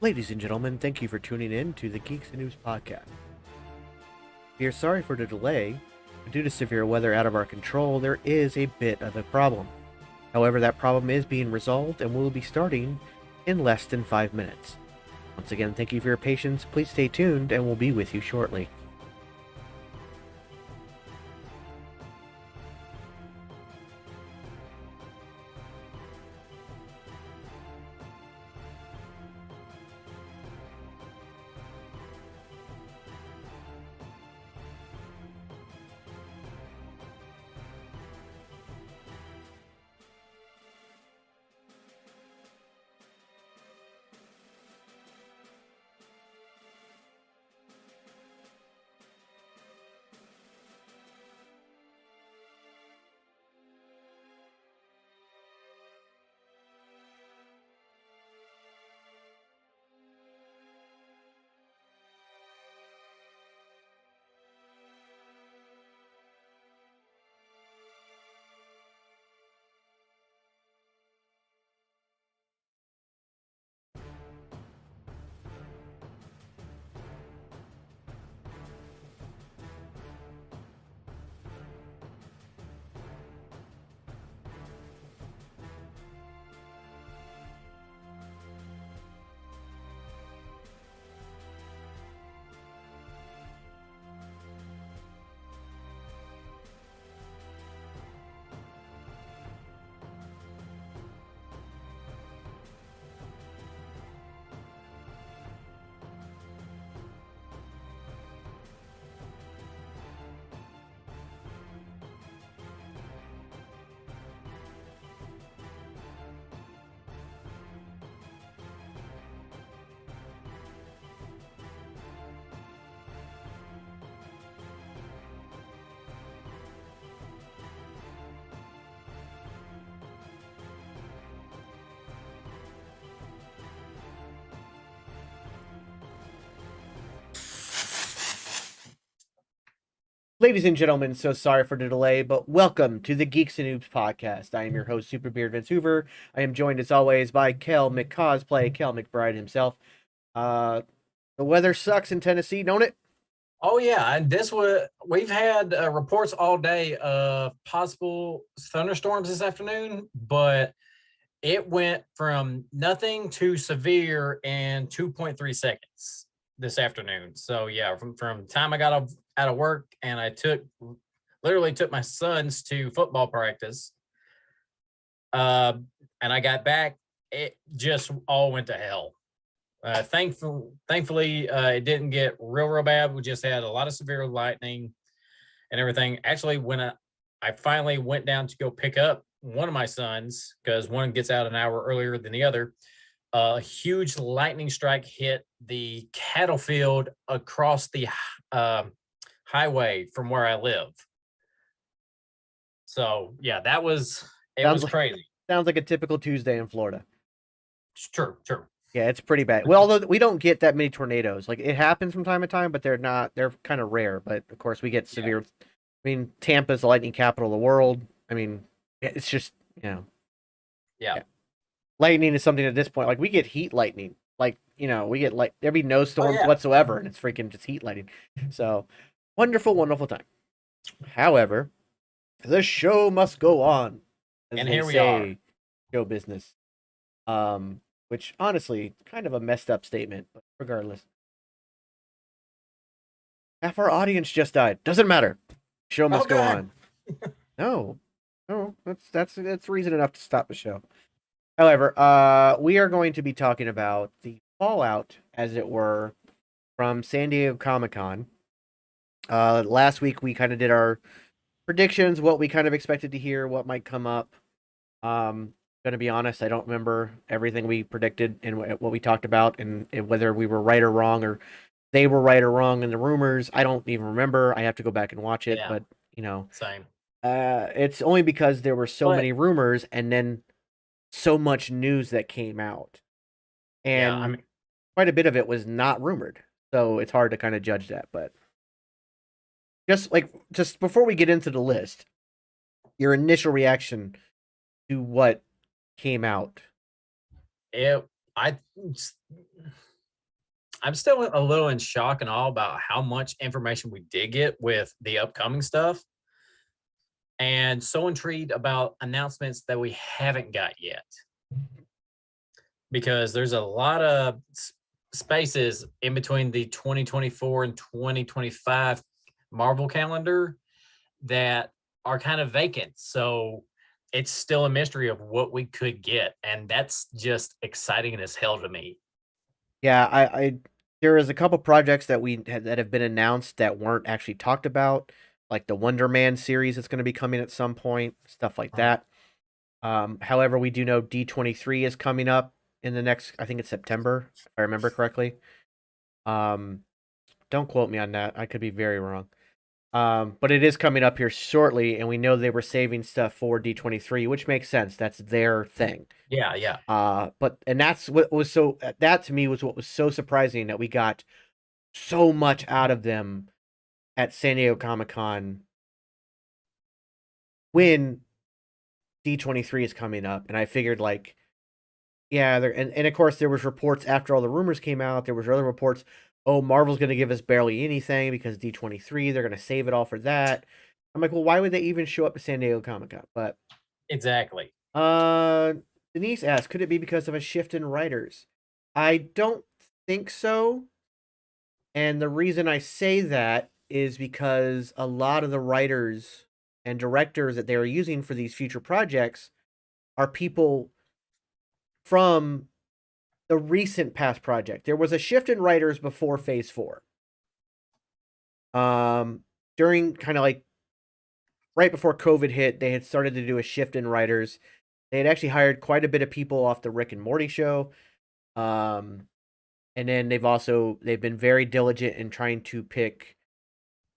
Ladies and gentlemen, thank you for tuning in to the Geeks and News podcast. We are sorry for the delay, but due to severe weather out of our control, there is a bit of a problem. However, that problem is being resolved and will be starting in less than 5 minutes. Once again, thank you for your patience. Please stay tuned and we'll be with you shortly. Ladies and gentlemen, so sorry for the delay, but welcome to the Geeks and Noobs podcast. I am your host, Super Beard Vince Hoover. I am joined as always by Kel McCosplay, Kel McBride himself. Uh, the weather sucks in Tennessee, don't it? Oh yeah, and we've had reports all day of possible thunderstorms this afternoon, but it went from nothing to severe in 2.3 seconds this afternoon. So yeah, from time I got out of work and I literally took my sons to football practice, and I got back, it just all went to hell. Thankfully, it didn't get real bad. We just had a lot of severe lightning and everything. Actually, when I finally went down to go pick up one of my sons, because one gets out an hour earlier than the other, a huge lightning strike hit the cattle field across the highway from where I live. So yeah, it was crazy. Sounds like a typical Tuesday in Florida. True. Yeah, it's pretty bad. Well, although we don't get that many tornadoes. Like, it happens from time to time, but they're kind of rare. But of course, we get severe. Yeah. I mean, Tampa's the lightning capital of the world. I mean, it's just, Yeah. Lightning is something at this point. Like, we get heat lightning. Like, we get there'd be no storms whatsoever, and it's freaking just heat lightning. So, wonderful, wonderful time. However, the show must go on. And here we are. Show business. Which honestly, kind of a messed up statement, but regardless. Half our audience just died. Doesn't matter. Show must go on. No, that's reason enough to stop the show. However, we are going to be talking about the fallout, as it were, from San Diego Comic-Con. Last week we kind of did our predictions, what we kind of expected to hear, what might come up. Going to be honest, I don't remember everything we predicted and what we talked about, and whether we were right or wrong, or they were right or wrong in the rumors. I don't even remember. I have to go back and watch it, but same. It's only because there were so many rumors and then so much news that came out, and quite a bit of it was not rumored, so it's hard to kind of judge that. But just before we get into the list, your initial reaction to what came out? I'm still a little in shock and awe about how much information we did get with the upcoming stuff, and so intrigued about announcements that we haven't got yet. Because there's a lot of spaces in between the 2024 and 2025 Marvel calendar that are kind of vacant. So it's still a mystery of what we could get. And that's just exciting as hell to me. Yeah, I there is a couple projects that that have been announced that weren't actually talked about, like the Wonder Man series that's going to be coming at some point, stuff like that. However, we do know D23 is coming up in the next, I think it's September, if I remember correctly. Don't quote me on that. I could be very wrong. But it is coming up here shortly, and we know they were saving stuff for D23, which makes sense. That's their thing. Yeah, yeah. And that's what was so that to me was what was so surprising, that we got so much out of them at San Diego Comic-Con when D23 is coming up. And I figured, like, yeah, and of course there was reports after all the rumors came out. There was other reports, oh, Marvel's going to give us barely anything because D23, they're going to save it all for that. I'm like, well, why would they even show up to San Diego Comic-Con? But exactly. Denise asked, could it be because of a shift in writers? I don't think so. And the reason I say that is because a lot of the writers and directors that they are using for these future projects are people from the recent past project. There was a shift in writers before Phase 4. During kind of like right before COVID hit, they had started to do a shift in writers. They had actually hired quite a bit of people off the Rick and Morty show. And then they've been very diligent in trying to pick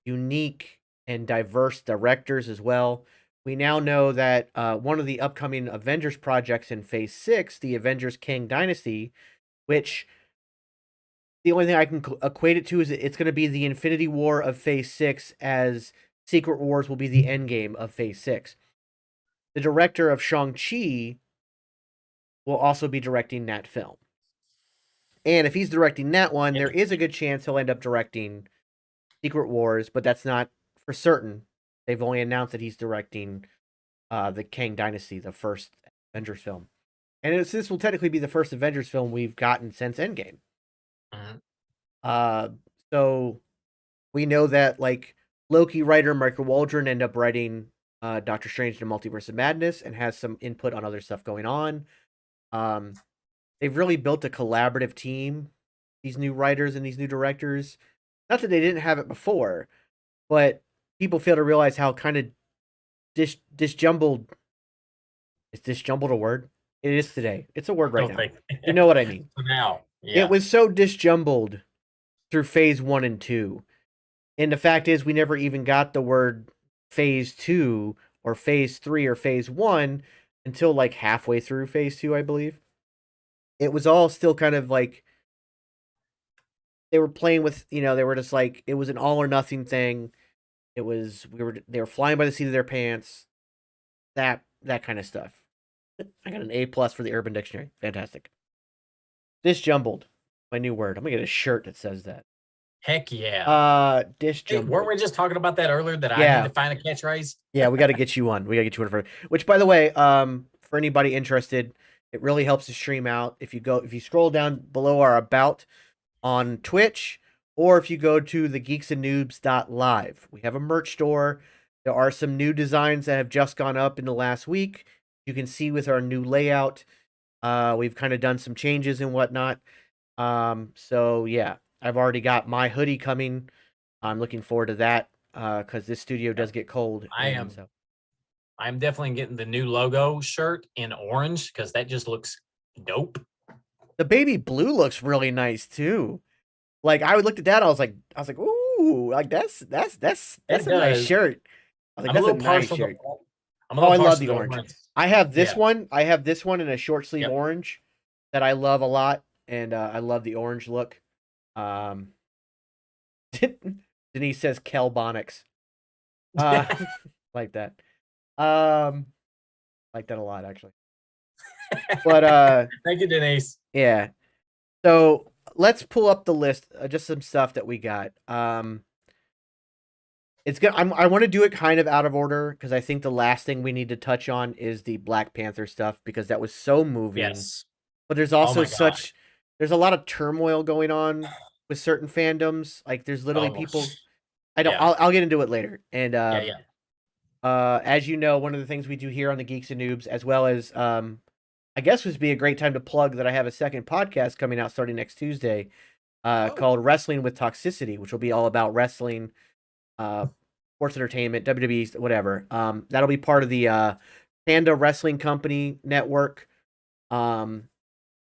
unique and diverse directors as well. We now know that one of the upcoming Avengers projects in Phase 6, the Avengers Kang Dynasty, which the only thing I can equate it to is it's going to be the Infinity War of Phase 6, as Secret Wars will be the endgame of Phase 6. The director of Shang-Chi will also be directing that film. And if he's directing that one, there is a good chance he'll end up directing Secret Wars, but that's not for certain. They've only announced that he's directing the Kang Dynasty, the first Avengers film. And this will technically be the first Avengers film we've gotten since Endgame. So we know that, like, Loki writer Michael Waldron ended up writing Doctor Strange in the Multiverse of Madness and has some input on other stuff going on. They've really built a collaborative team, these new writers and these new directors. Not that they didn't have it before, but people fail to realize how kind of disjumbled. Is disjumbled a word? It is today. It's a word right now. You know what I mean. Now, yeah. It was so disjumbled through Phase 1 and 2. And the fact is, we never even got the word Phase 2 or Phase 3 or Phase 1 until like halfway through Phase 2, I believe. It was all still kind of like they were playing with, they were just like, it was an all or nothing thing. It was, they were flying by the seat of their pants. That kind of stuff. I got an A+ for the Urban Dictionary. Fantastic. Disjumbled, my new word. I'm gonna get a shirt that says that. Heck yeah. Disjumbled. Hey, weren't we just talking about that earlier, that I need to find a catchphrase? Yeah, we got to get you one. We got to get you one for, which, by the way, for anybody interested, it really helps the stream out. If you scroll down below our about on Twitch, or if you go to the geeksandnoobs.live, we have a merch store. There are some new designs that have just gone up in the last week. You can see with our new layout, we've kind of done some changes and whatnot. So yeah, I've already got my hoodie coming. I'm looking forward to that because this studio does get cold. I'm definitely getting the new logo shirt in orange because that just looks dope. The baby blue looks really nice too. Like, I looked at that, I was like, ooh, like that's a nice shirt. I was like, that's a nice shirt. I love the orange. I have this one. I have this one in a short sleeve orange that I love a lot, and I love the orange look. Denise says Kelbonics. Like that. Like that a lot, actually. But thank you, Denise. Yeah. So let's pull up the list. Just some stuff that we got. It's good. I want to do it kind of out of order because I think the last thing we need to touch on is the Black Panther stuff because that was so moving. Yes. But there's also there's a lot of turmoil going on with certain fandoms. Like there's literally people. I'll get into it later. And as you know, one of the things we do here on the Geeks and Noobs, as well as I guess would be a great time to plug that I have a second podcast coming out starting next Tuesday, called Wrestling with Toxicity, which will be all about wrestling, sports entertainment, WWE, whatever. That'll be part of the Panda Wrestling Company network.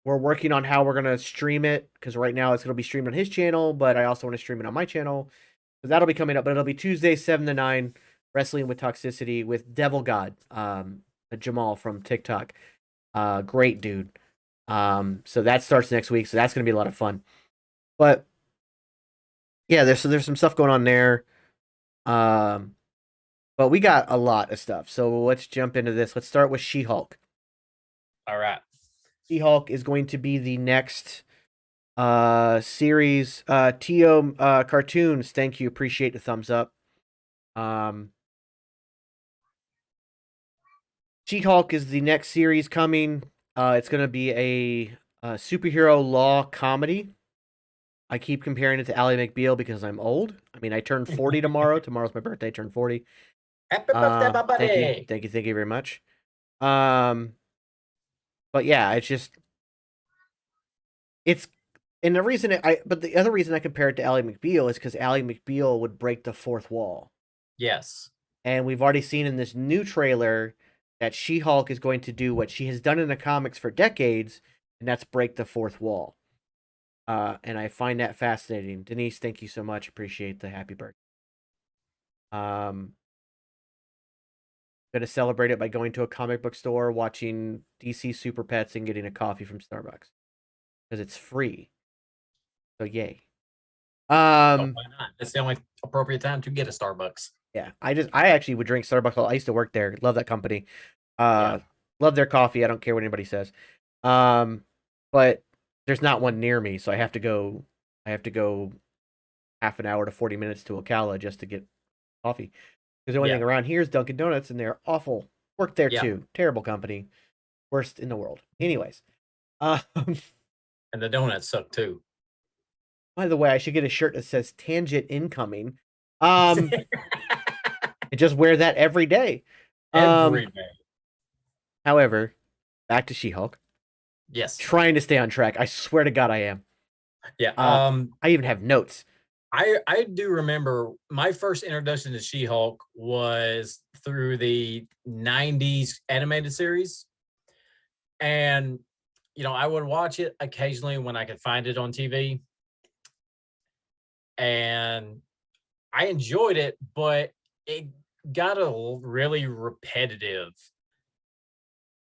We're working on how we're gonna stream it because right now it's gonna be streamed on his channel, but I also want to stream it on my channel. So that'll be coming up, but it'll be Tuesday 7 to 9, Wrestling with Toxicity with Devil God, Jamal from TikTok. Great dude. So that starts next week, so that's gonna be a lot of fun. But yeah, there's some stuff going on there. But we got a lot of stuff. So let's jump into this. Let's start with She-Hulk. All right. She-Hulk is going to be the next series. Tio Cartoons, thank you. Appreciate the thumbs up. She-Hulk is the next series coming. It's going to be a superhero law comedy. I keep comparing it to Ally McBeal because I'm old. I mean, I turned 40 tomorrow. Tomorrow's my birthday. I turned 40. Happy birthday, my buddy. Thank you very much. But yeah, and the reason but the other reason I compare it to Ally McBeal is because Ally McBeal would break the fourth wall. Yes. And we've already seen in this new trailer that She-Hulk is going to do what she has done in the comics for decades, and that's break the fourth wall. And I find that fascinating. Denise, thank you so much. Appreciate the happy birthday. Gonna celebrate it by going to a comic book store, watching DC Super Pets, and getting a coffee from Starbucks because it's free. So yay. Why not? It's the only appropriate time to get a Starbucks. Yeah, I actually would drink Starbucks. I used to work there. Love that company. Love their coffee. I don't care what anybody says. But there's not one near me, so I have to go half an hour to 40 minutes to Ocala just to get coffee. Because the only thing around here is Dunkin' Donuts, and they're awful. Worked there too. Terrible company. Worst in the world. Anyways. And the donuts suck too. By the way, I should get a shirt that says Tangent Incoming. And just wear that every day. Every day. However, back to She-Hulk. Yes. Trying to stay on track. I swear to God I am. Yeah. I even have notes. I do remember my first introduction to She-Hulk was through the 90s animated series. And, I would watch it occasionally when I could find it on TV. And I enjoyed it, but it got really repetitive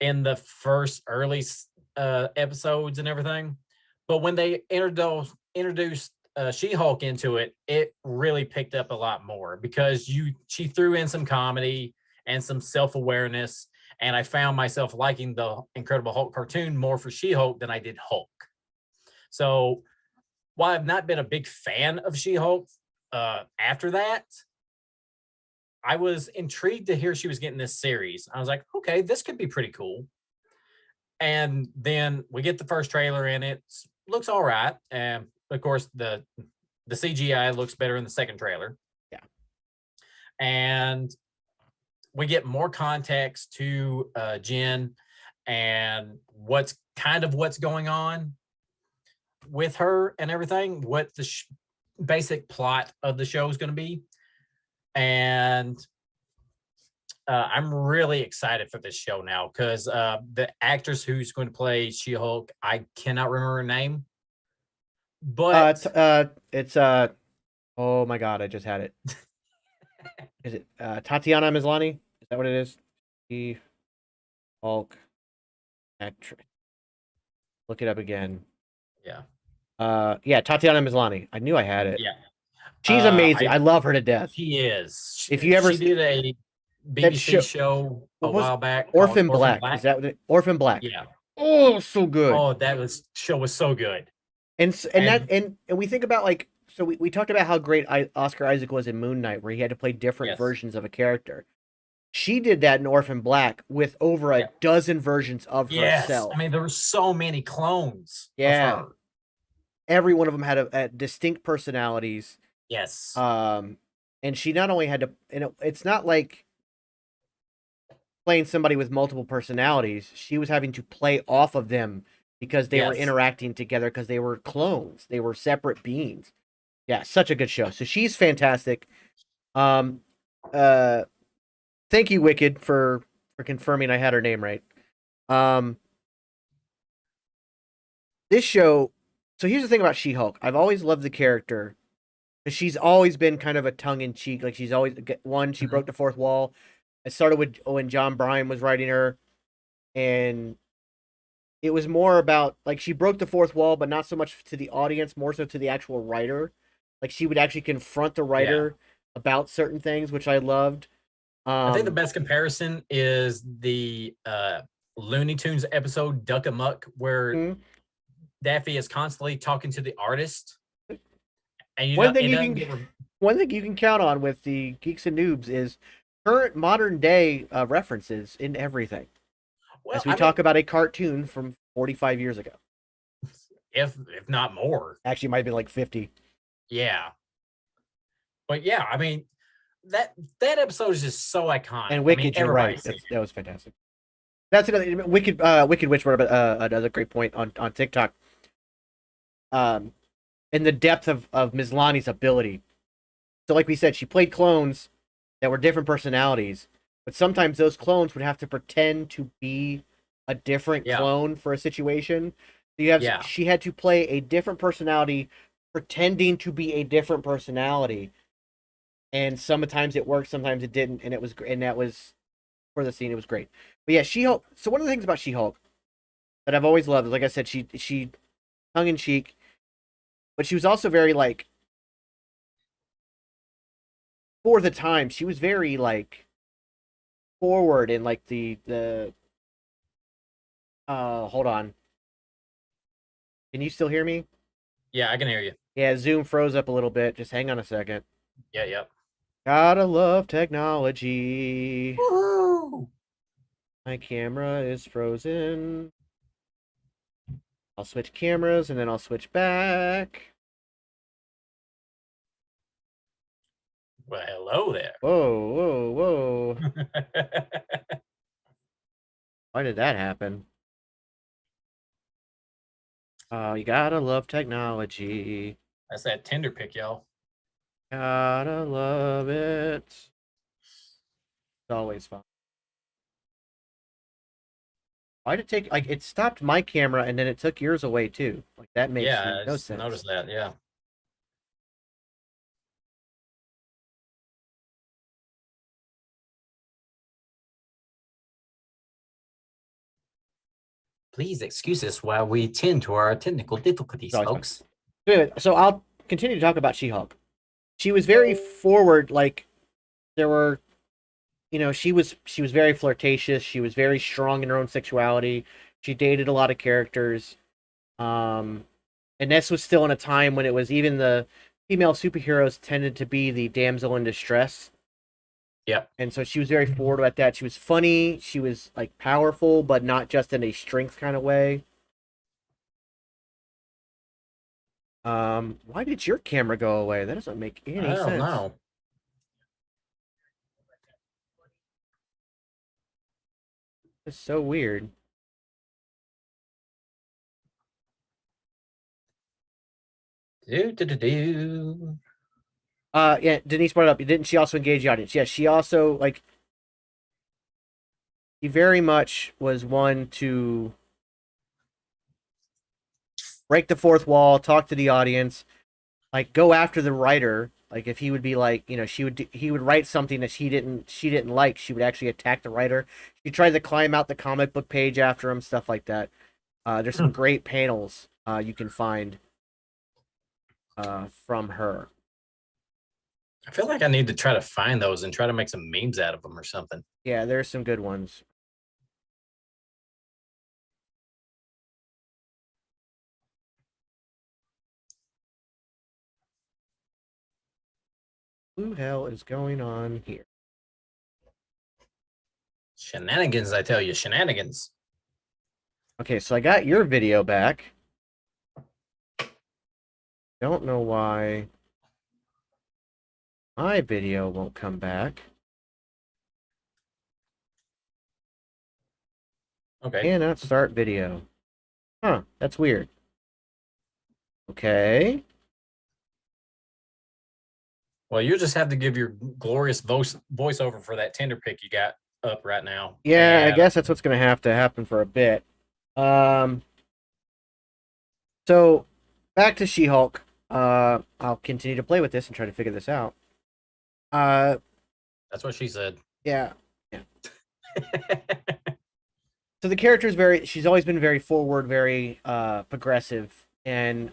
in the first early episodes and everything. But when they introduced She-Hulk into it, it really picked up a lot more because she threw in some comedy and some self-awareness, and I found myself liking the Incredible Hulk cartoon more for She-Hulk than I did Hulk. So while I've not been a big fan of She-Hulk after that, I was intrigued to hear she was getting this series. I was like, okay, this could be pretty cool. And then we get the first trailer and it looks all right. And of course, the CGI looks better in the second trailer. Yeah. And we get more context to Jen and what's going on with her and everything, what the basic plot of the show is going to be. And I'm really excited for this show now because the actress who's going to play She-Hulk, I cannot remember her name. But it's oh my God, I just had it. Is it Tatiana Maslany? Is that what it is? She-Hulk actress. Look it up again. Yeah. Yeah, Tatiana Maslany. I knew I had it. Yeah. She's amazing. I love her to death. She is. If you ever she did a BBC show a while back. Orphan Black. Is that what Orphan Black? Yeah. Oh, so good. Oh, show was so good. And we think about like so we talked about how great Oscar Isaac was in Moon Knight, where he had to play different Yes. versions of a character. She did that in Orphan Black with over a dozen versions of Yes. herself. I mean, there were so many clones Yeah. of her. Every one of them had a distinct personalities. Yes. And she not only had to, it's not like playing somebody with multiple personalities. She was having to play off of them because they were interacting together because they were clones. They were separate beings. Yeah, such a good show. So she's fantastic. Thank you, Wicked, for confirming I had her name right. This show. So here's the thing about She-Hulk. I've always loved the character. She's always been kind of a tongue-in-cheek. Like she's always she broke the fourth wall. It started with when John Bryan was writing her, and it was more about like she broke the fourth wall, but not so much to the audience, more so to the actual writer. Like she would actually confront the writer about certain things, which I loved. I think the best comparison is the Looney Tunes episode Duck Amuck, where Daffy is constantly talking to the artist. And one thing you can count on with the Geeks and Noobs is current modern day references in everything. Well, as we talk about a cartoon from 45 years ago. If not more. Actually, it might be like 50. Yeah. But yeah, I mean, that episode is just so iconic. And Wicked, you're right. That was fantastic. That's another Wicked Witch brought up another great point on TikTok. And the depth of Ms. Lonnie's ability. So like we said, she played clones that were different personalities, but sometimes those clones would have to pretend to be a different clone for a situation. So you have she had to play a different personality pretending to be a different personality. And sometimes it worked, sometimes it didn't, and that was for the scene. It was great. But yeah, She-Hulk. So one of the things about She-Hulk that I've always loved is, like I said, she tongue in cheek, but she was also very like for the time. She was very like forward in like the hold on. Can you still hear me? Yeah, I can hear you. Yeah, Zoom froze up a little bit. Just hang on a second. Yeah. Gotta love technology. Woo! My camera is frozen. I'll switch cameras and then I'll switch back. Well, hello there. Whoa. Why did that happen? Oh, you gotta love technology. That's that Tinder pic, y'all. Gotta love it. It's always fun. Why did it take like it stopped my camera and then it took yours away too? Like that makes no sense. Notice that, yeah. Please excuse us while we tend to our technical difficulties, folks. So I'll continue to talk about She-Hulk. She was very forward, like there were, she was very flirtatious. She was very strong in her own sexuality. She dated a lot of characters. And this was still in a time when it was even the female superheroes tended to be the damsel in distress. Yeah. And so she was very forward at that. She was funny. She was like powerful, but not just in a strength kind of way. Why did your camera go away? That doesn't make any sense. I don't know. It's so weird. Yeah, Denise brought it up. Didn't she also engage the audience? Yes, she also he very much was one to break the fourth wall, talk to the audience, like go after the writer. Like if he would be like, he would write something that she didn't like, she would actually attack the writer. She tried to climb out the comic book page after him, stuff like that. There's some great panels you can find from her. I feel like I need to try to find those and try to make some memes out of them or something. Yeah, there's some good ones. Who the hell is going on here? Shenanigans, I tell you, shenanigans. Okay, so I got your video back. Don't know why my video won't come back. Okay. Cannot start video. Huh, that's weird. Okay. Well, you just have to give your glorious voiceover for that Tinder pic you got up right now. Yeah, I And guess that's what's going to have to happen for a bit. So back to She-Hulk. I'll continue to play with this and try to figure this out. that's what she said. Yeah. So the character is she's always been very forward, very progressive, and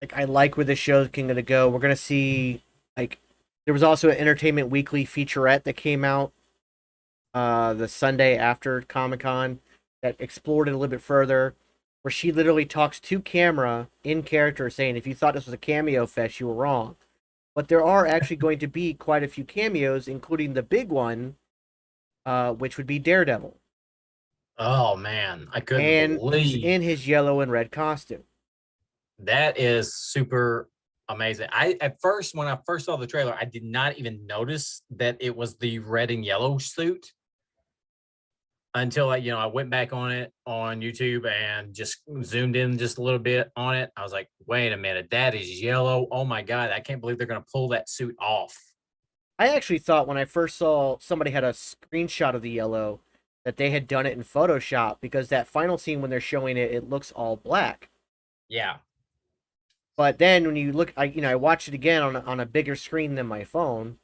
like I like where the show's going to go. We're going to see, like, there was also an Entertainment Weekly featurette that came out the Sunday after Comic-Con that explored it a little bit further, where she literally talks to camera in character saying, if you thought this was a cameo fest, you were wrong. But there are actually going to be quite a few cameos, including the big one, which would be Daredevil. Oh man, I couldn't And he's believe in his yellow and red costume. that is super amazing. At first, when I first saw the trailer, I did not even notice that it was the red and yellow suit until I went back on it on YouTube and just zoomed in just a little bit on it. I was like, wait a minute, that is yellow. Oh my God, I can't believe they're gonna pull that suit off. I actually thought when I first saw somebody had a screenshot of the yellow that they had done it in Photoshop, because that final scene when they're showing it, it looks all black. Yeah. But then when you look, I watched it again on a bigger screen than my phone,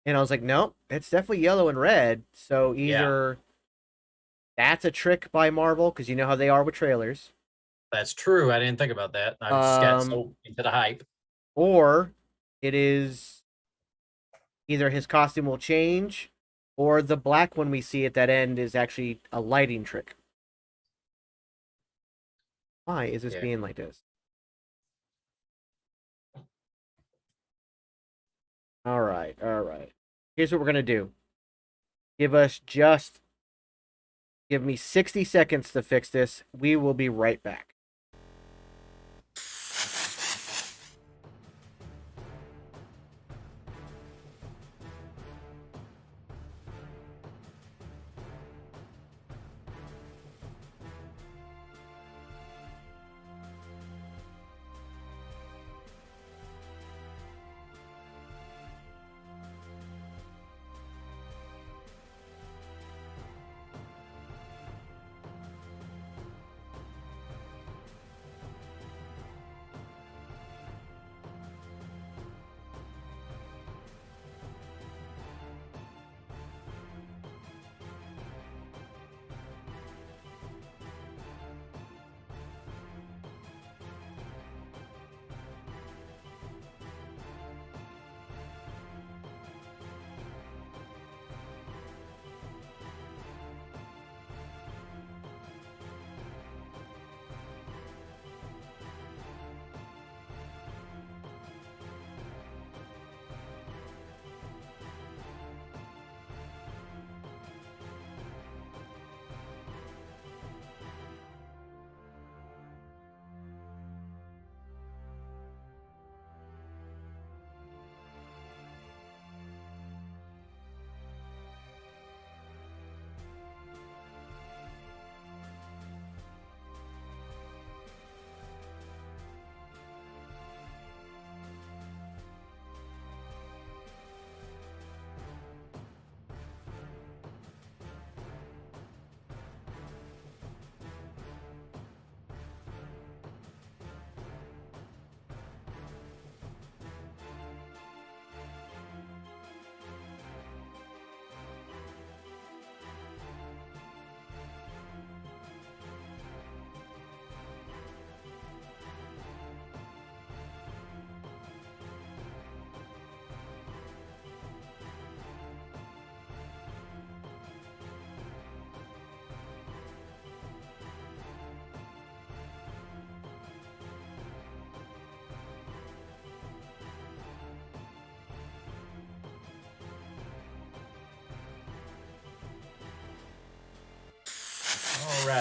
and I was like, nope, it's definitely yellow and red. So either that's a trick by Marvel, because you know how they are with trailers, That's true. I didn't think about that. I just got so into the hype. or it is either his costume will change, or the black one we see at that end is actually a lighting trick. Why is this being like this? All right, all right. Here's what we're gonna do. Give me 60 seconds to fix this. We will be right back.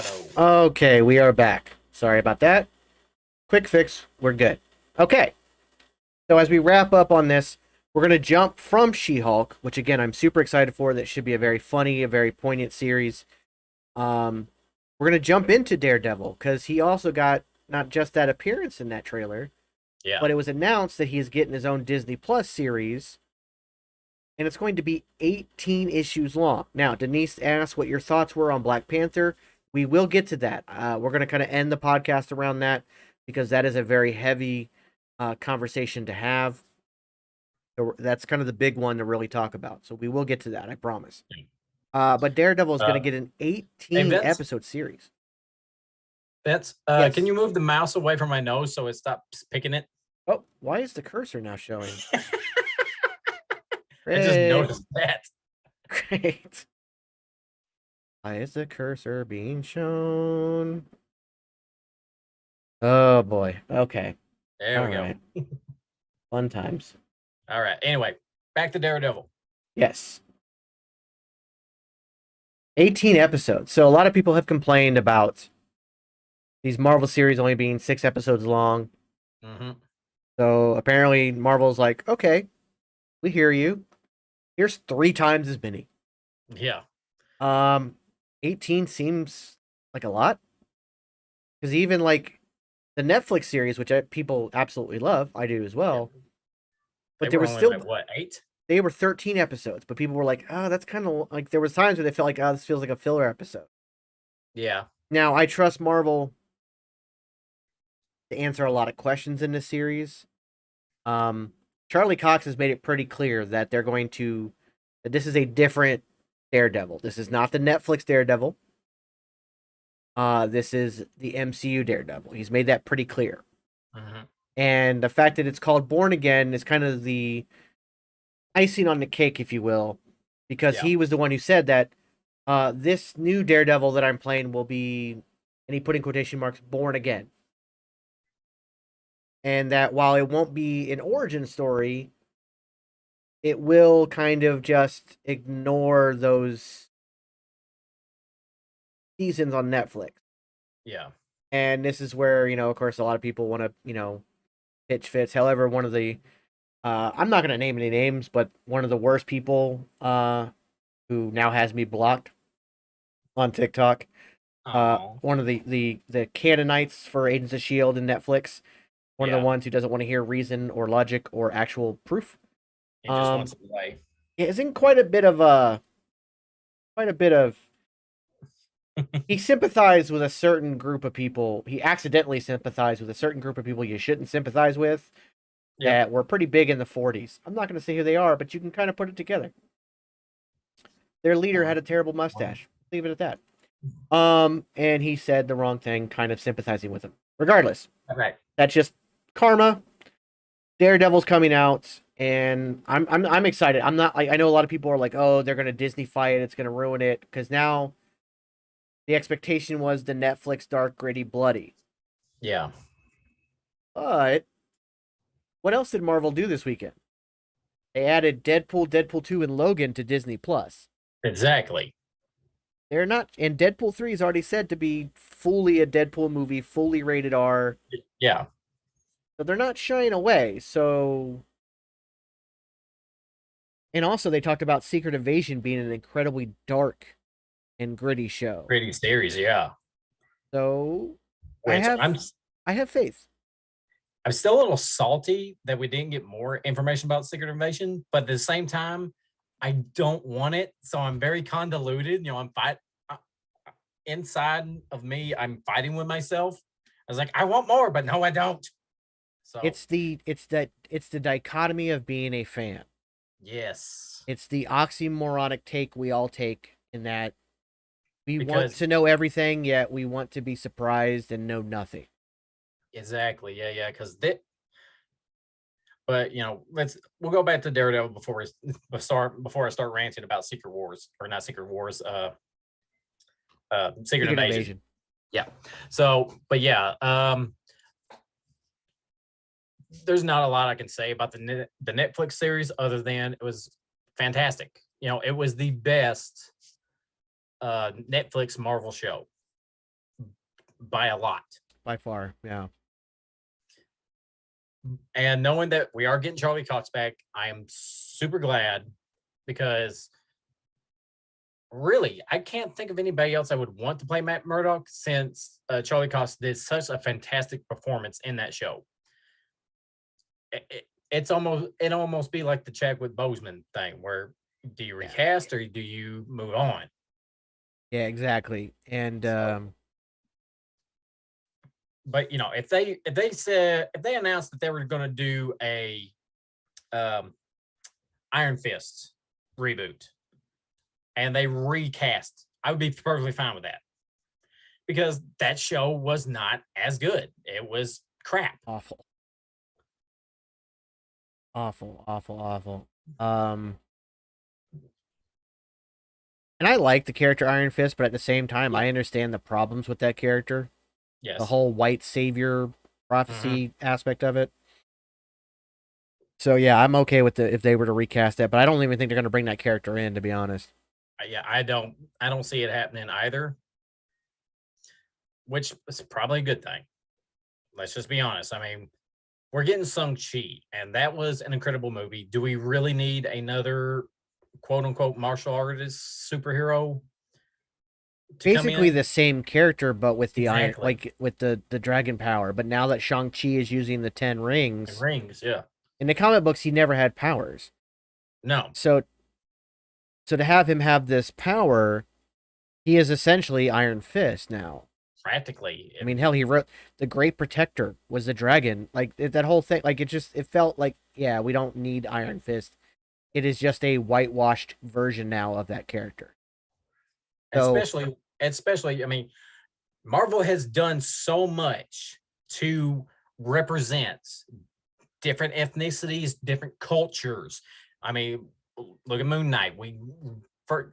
Shadow. Okay, we are back. Sorry about that. Quick fix. We're good. Okay. So as we wrap up on this, we're going to jump from She-Hulk, which again, I'm super excited for. That should be a very funny, a very poignant series. We're going to jump into Daredevil because he also got not just that appearance in that trailer, Yeah. but it was announced that he's getting his own Disney Plus series, and it's going to be 18 issues long. Now, Denise asked what your thoughts were on Black Panther. We will get to that. We're going to kind of end the podcast around that because that is a very heavy conversation to have. So that's kind of the big one to really talk about. So we will get to that, I promise. But Daredevil is going to get an 18 episode series. Vince, Yes. can you move the mouse away from my nose so it stops picking it? Oh, why is the cursor now showing? I just noticed that. Great. Why is the cursor being shown? Oh boy. Okay. There we All go. Fun times. All right. Anyway, back to Daredevil. Yes. 18 episodes. So a lot of people have complained about these Marvel series only being 6 episodes long. Mm-hmm. So apparently Marvel's like, okay, we hear you. Here's 3 times as many. Yeah. 18 seems like a lot. Because even like the Netflix series, which people absolutely love, I do as well. Yeah. But there was still, what, 8? They were 13 episodes, but people were like, oh, that's kind of like, there was times where they felt like, oh, this feels like a filler episode. Yeah. Now, I trust Marvel to answer a lot of questions in this series. Charlie Cox has made it pretty clear that that this is a different Daredevil. This is not the Netflix Daredevil. This is the MCU Daredevil. He's made that pretty clear. Mm-hmm. And the fact that it's called Born Again is kind of the icing on the cake, if you will, because he was the one who said that this new Daredevil that I'm playing will be, and he put in quotation marks, born again. And that while it won't be an origin story, it will kind of just ignore those seasons on Netflix. Yeah. And this is where, of course, a lot of people want to, pitch fits. However, one of the, I'm not going to name any names, but one of the worst people who now has me blocked on TikTok, one of the Canaanites for Agents of S.H.I.E.L.D. and Netflix, one of the ones who doesn't want to hear reason or logic or actual proof. He just wants to play. It isn't quite a bit of he sympathized with a certain group of people. He accidentally sympathized with a certain group of people you shouldn't sympathize with that were pretty big in the 40s. I'm not going to say who they are, but you can kind of put it together. Their leader had a terrible mustache. Leave it at that. And he said the wrong thing, kind of sympathizing with him. Regardless. Right. That's just karma. Daredevil's coming out, and I'm excited. I'm not like, I know a lot of people are like, oh, they're gonna Disney-fy it, it's gonna ruin it, because now the expectation was the Netflix dark, gritty, bloody. Yeah. But what else did Marvel do this weekend? They added Deadpool, Deadpool 2, and Logan to Disney Plus. Exactly. They're not, and Deadpool 3 is already said to be fully a Deadpool movie, fully rated R. Yeah. So they're not shying away. So, and also they talked about Secret Invasion being an incredibly dark and gritty show. Gritty series, yeah. So Which I have faith. I'm still a little salty that we didn't get more information about Secret Invasion, but at the same time, I don't want it. So I'm very convoluted. I'm inside of me, I'm fighting with myself. I was like, I want more, but no, I don't. So it's the dichotomy of being a fan. Yes. It's the oxymoronic take we all take in that we want to know everything, yet we want to be surprised and know nothing. Exactly. Yeah. Because but we'll go back to Daredevil before I start ranting about Secret Wars, or not Secret Wars, Secret Invasion. Yeah. So, but yeah, there's not a lot I can say about the Netflix series other than it was fantastic. It was the best Netflix Marvel show. by a lot. by far. Yeah. And knowing that we are getting Charlie Cox back, I am super glad because really, I can't think of anybody else I would want to play Matt Murdock since Charlie Cox did such a fantastic performance in that show. It almost be like the Chadwick Boseman thing, where do you recast or do you move on? Yeah, exactly. And But if they announced that they were going to do a um, Iron Fist reboot and they recast, I would be perfectly fine with that because that show was not as good. It was crap. awful. Awful. And I like the character Iron Fist, but at the same time, I understand the problems with that character. Yes. The whole white savior prophecy aspect of it. So yeah, I'm okay with if they were to recast that, but I don't even think they're going to bring that character in, to be honest. Yeah, I don't see it happening either, which is probably a good thing. Let's just be honest. I mean, we're getting Shang-Chi, and that was an incredible movie. Do we really need another quote unquote martial artist superhero? Basically the same character, but with the iron, Exactly. like with the dragon power. But now that Shang-Chi is using the 10 rings, Yeah. in the comic books, he never had powers. No. So to have him have this power, he is essentially Iron Fist now. Practically. I mean, hell, he wrote the Great Protector was the dragon. Like that whole thing, like it felt like, yeah, we don't need Iron Fist. It is just a whitewashed version now of that character. So, especially, I mean, Marvel has done so much to represent different ethnicities, different cultures. I mean, look at Moon Knight. We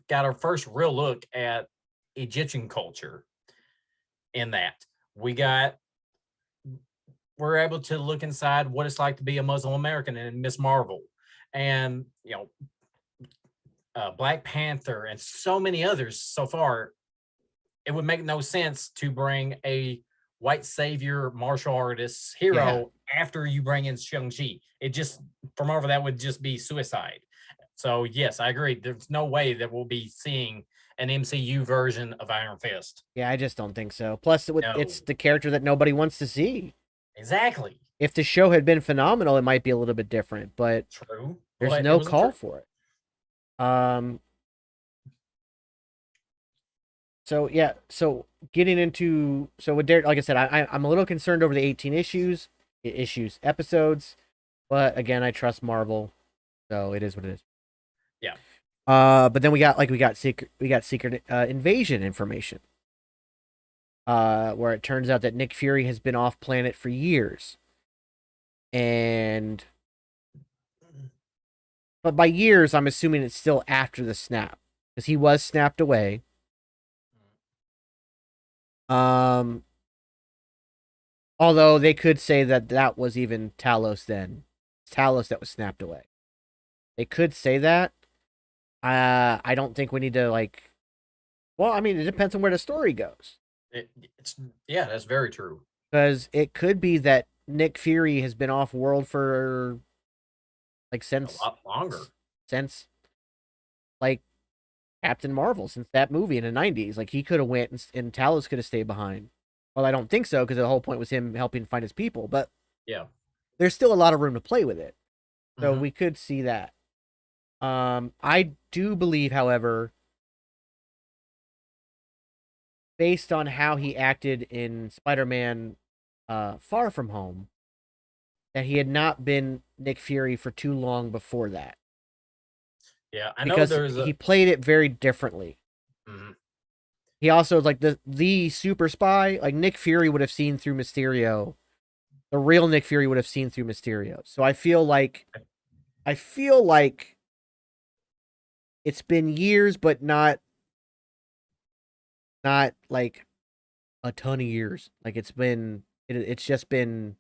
got our first real look at Egyptian culture in that. We're able to look inside what it's like to be a Muslim American in Miss Marvel. And, Black Panther and so many others so far. It would make no sense to bring a white savior martial artist hero after you bring in Shang-Chi. It just, for Marvel, that would just be suicide. So yes, I agree. There's no way that we'll be seeing an MCU version of Iron Fist. Yeah, I just don't think so. Plus, it's the character that nobody wants to see. Exactly. If the show had been phenomenal, it might be a little bit different, but true. There's no call for it. So yeah, so getting into with Derek, like I said, I'm a little concerned over the 18 episodes, but again, I trust Marvel, so it is what it is. Yeah. But then we got secret invasion information. Where it turns out that Nick Fury has been off planet for years. But by years, I'm assuming it's still after the snap, because he was snapped away. Although they could say that was even Talos then. It's Talos that was snapped away. They could say that. I don't think we need to well, I mean, it depends on where the story goes. That's very true. Because it could be that Nick Fury has been off world for since a lot longer. Since Captain Marvel, since that movie in the 90s. Like, he could have went and Talos could have stayed behind. Well, I don't think so, because the whole point was him helping find his people. But yeah, there's still a lot of room to play with it. So we could see that. I do believe, however, based on how he acted in Spider-Man Far From Home, that he had not been Nick Fury for too long before that. Yeah, I know he played it very differently. He also, like, the super spy, like, Nick Fury would have seen through Mysterio. The real Nick Fury would have seen through Mysterio. So I feel like it's been years, but not like a ton of years. Like, it's just been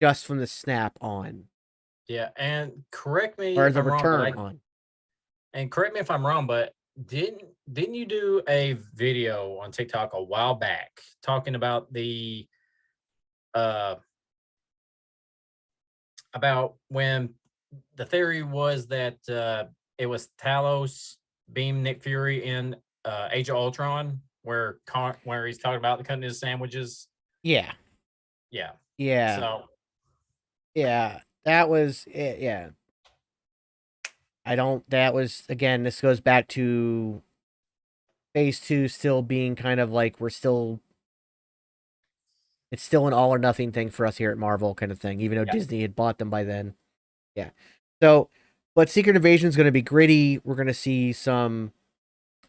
just from the snap on. Yeah, and correct me or if the I'm return wrong, on. And correct me if I'm wrong, but didn't you do a video on TikTok a while back talking uh about when the theory was that it was Talos beamed Nick Fury in Age of Ultron, where he's talking about the cutting his sandwiches. Yeah. Yeah. Yeah. So Yeah. That was it. Yeah. That was, again, this goes back to phase 2 still being kind of like it's still an all or nothing thing for us here at Marvel kind of thing, even though yeah, Disney had bought them by then. Yeah. So, but Secret Invasion is going to be gritty. We're going to see some.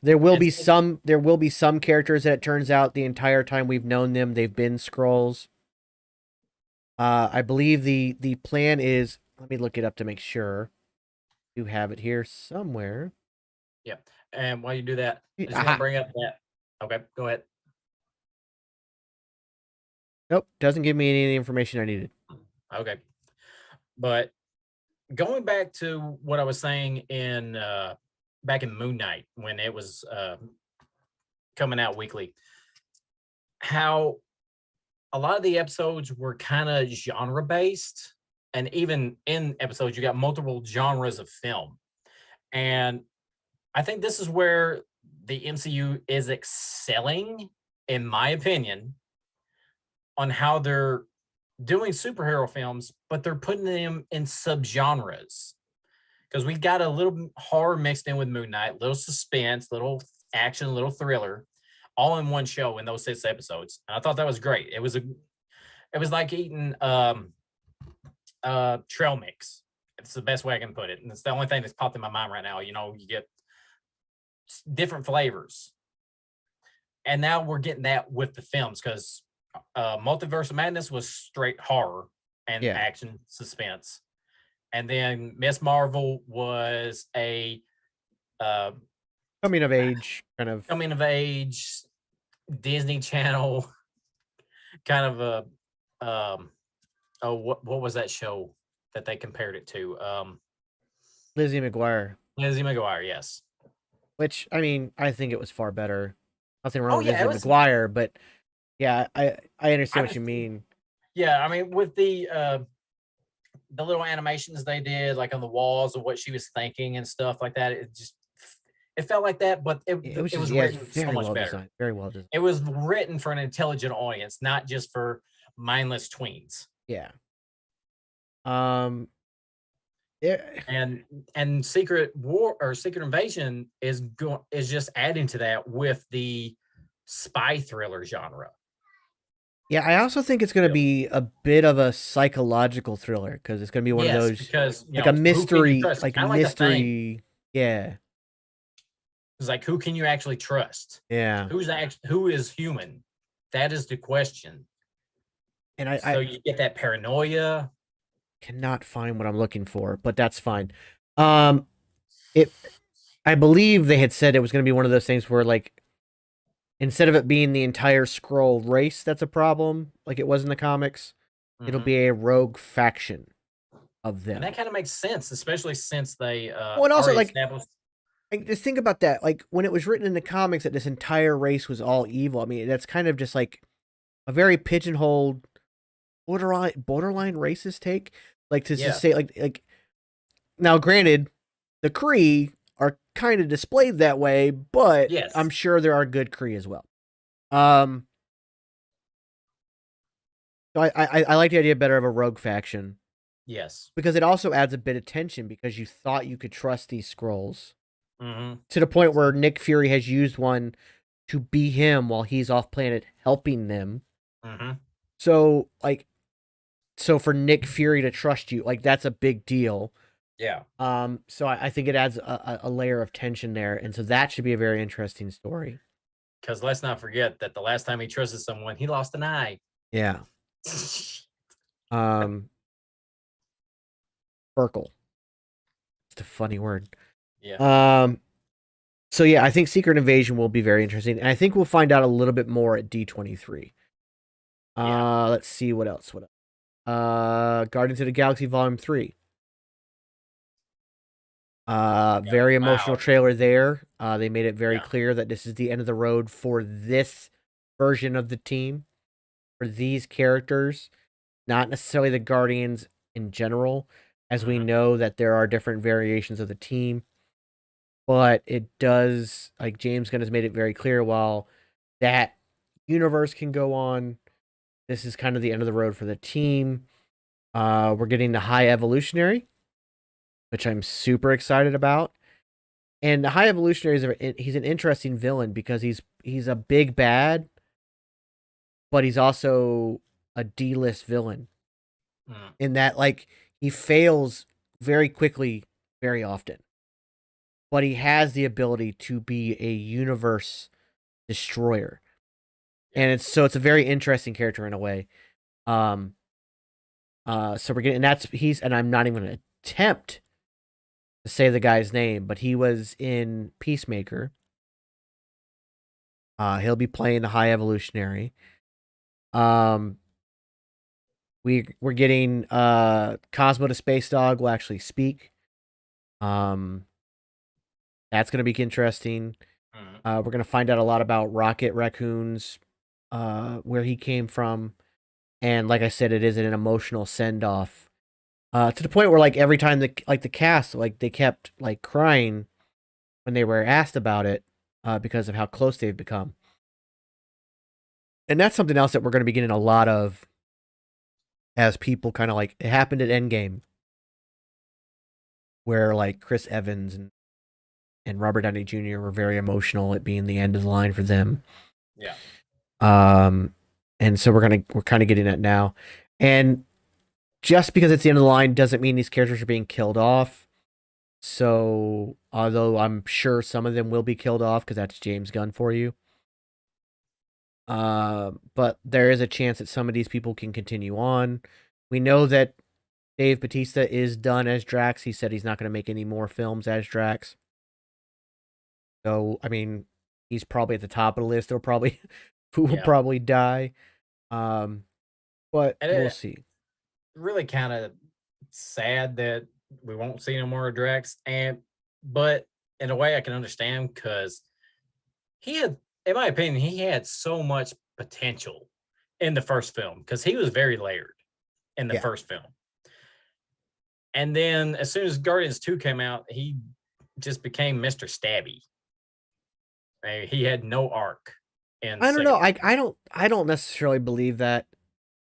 There will be it's some characters that it turns out the entire time we've known them, they've been Skrulls. I believe the plan is. Let me look it up to make sure. You have it here somewhere. yeah. And while you do that, I just want Aha. to bring up that. Okay, go ahead. Nope, doesn't give me any of the information I needed. Okay, but going back to what I was saying in back in Moon Knight when it was coming out weekly, how a lot of the episodes were kind of genre based, and even in episodes you got multiple genres of film, and I think this is where the MCU is excelling, in my opinion, on how they're doing superhero films, but they're putting them in subgenres. Because we got a little horror mixed in with Moon Knight, little suspense, little action, little thriller, all in one show in those 6 episodes. And I thought that was great. It was like eating trail mix. It's the best way I can put it. And it's the only thing that's popped in my mind right now. You know, you get different flavors. And now we're getting that with the films because Multiverse of Madness was straight horror and action suspense. And then Miss Marvel was a coming of age Disney Channel kind of what was that show that they compared it to? Lizzie McGuire. Lizzie McGuire, yes. Which, I mean, I think it was far better. Nothing wrong with yeah, Lizzie McGuire, but yeah, I understand what you think, mean. Yeah, I mean, with the little animations they did, like on the walls of what she was thinking and stuff like that, it felt like that, but it was written so much better. Designed, very well designed. It was written for an intelligent audience, not just for mindless tweens. Yeah. And Secret War or Secret Invasion is just adding to that with the spy thriller genre. Yeah, I also think it's going to be a bit of a psychological thriller because it's going to be one of those because like a mystery, like mystery. Yeah, it's like who can you actually trust? Yeah, who is human? That is the question. And so you get that paranoia. Cannot find what I'm looking for, but that's fine. I believe they had said it was going to be one of those things where, like, instead of it being the entire Skrull race that's a problem, like it was in the comics, it'll be a rogue faction of them. And that kind of makes sense, especially since they well, and also like just think about that. Like when it was written in the comics that this entire race was all evil. I mean, that's kind of just like a very pigeonholed, borderline racist take. Like to say like now, granted, the Kree are kind of displayed that way, but I'm sure there are good Kree as well. So I like the idea better of a rogue faction. Yes, because it also adds a bit of tension because you thought you could trust these Skrulls to the point where Nick Fury has used one to be him while he's off planet helping them. So so for Nick Fury to trust you, like that's a big deal. Yeah. So I think it adds a layer of tension there, and so that should be a very interesting story. Because let's not forget that the last time he trusted someone, he lost an eye. Yeah. Urkel. It's a funny word. Yeah. So yeah, I think Secret Invasion will be very interesting, and I think we'll find out a little bit more at D23. Let's see what else. Guardians of the Galaxy Volume 3. Very emotional Wow. trailer there. They made it very Yeah. clear that this is the end of the road for this version of the team, for these characters, not necessarily the Guardians in general, as we Mhm. know that there are different variations of the team. But it does, like James Gunn has made it very clear, while that universe can go on, this is kind of the end of the road for the team. We're getting the High Evolutionary, which I'm super excited about. And the High Evolutionary he's an interesting villain because he's a big bad, but he's also a D-list villain Mm. in that like he fails very quickly, very often, but he has the ability to be a universe destroyer, Yeah. and it's a very interesting character in a way. Um, so we're getting, and that's he's, and I'm not even gonna attempt to say the guy's name, but he was in Peacemaker. He'll be playing the High Evolutionary. Um, we're getting Cosmo the Space Dog will actually speak. Um, that's gonna be interesting. Mhm. We're gonna find out a lot about Rocket Raccoon's where he came from, and like I said, it is an emotional send off. To the point where like every time the cast like they kept like crying when they were asked about it, because of how close they've become. And that's something else that we're going to be getting a lot of as people kind of like it happened at Endgame, where like Chris Evans and Robert Downey Jr. were very emotional at being the end of the line for them. Yeah. Um, and so we're kind of getting that now, and just because it's the end of the line doesn't mean these characters are being killed off. So, although I'm sure some of them will be killed off because that's James Gunn for you, but there is a chance that some of these people can continue on. We know that Dave Bautista is done as Drax. He said he's not going to make any more films as Drax. So, I mean, he's probably at the top of the list. He'll probably who will Yeah. probably die. Um, but And we'll it see. really kind of sad that we won't see no more of Drax. But in a way I can understand because he had, in my opinion, he had so much potential in the first film because he was very layered in the Yeah. first film. And then as soon as Guardians 2 came out, he just became Mr. Stabby. He had no arc in the I don't know. second film. I don't necessarily believe that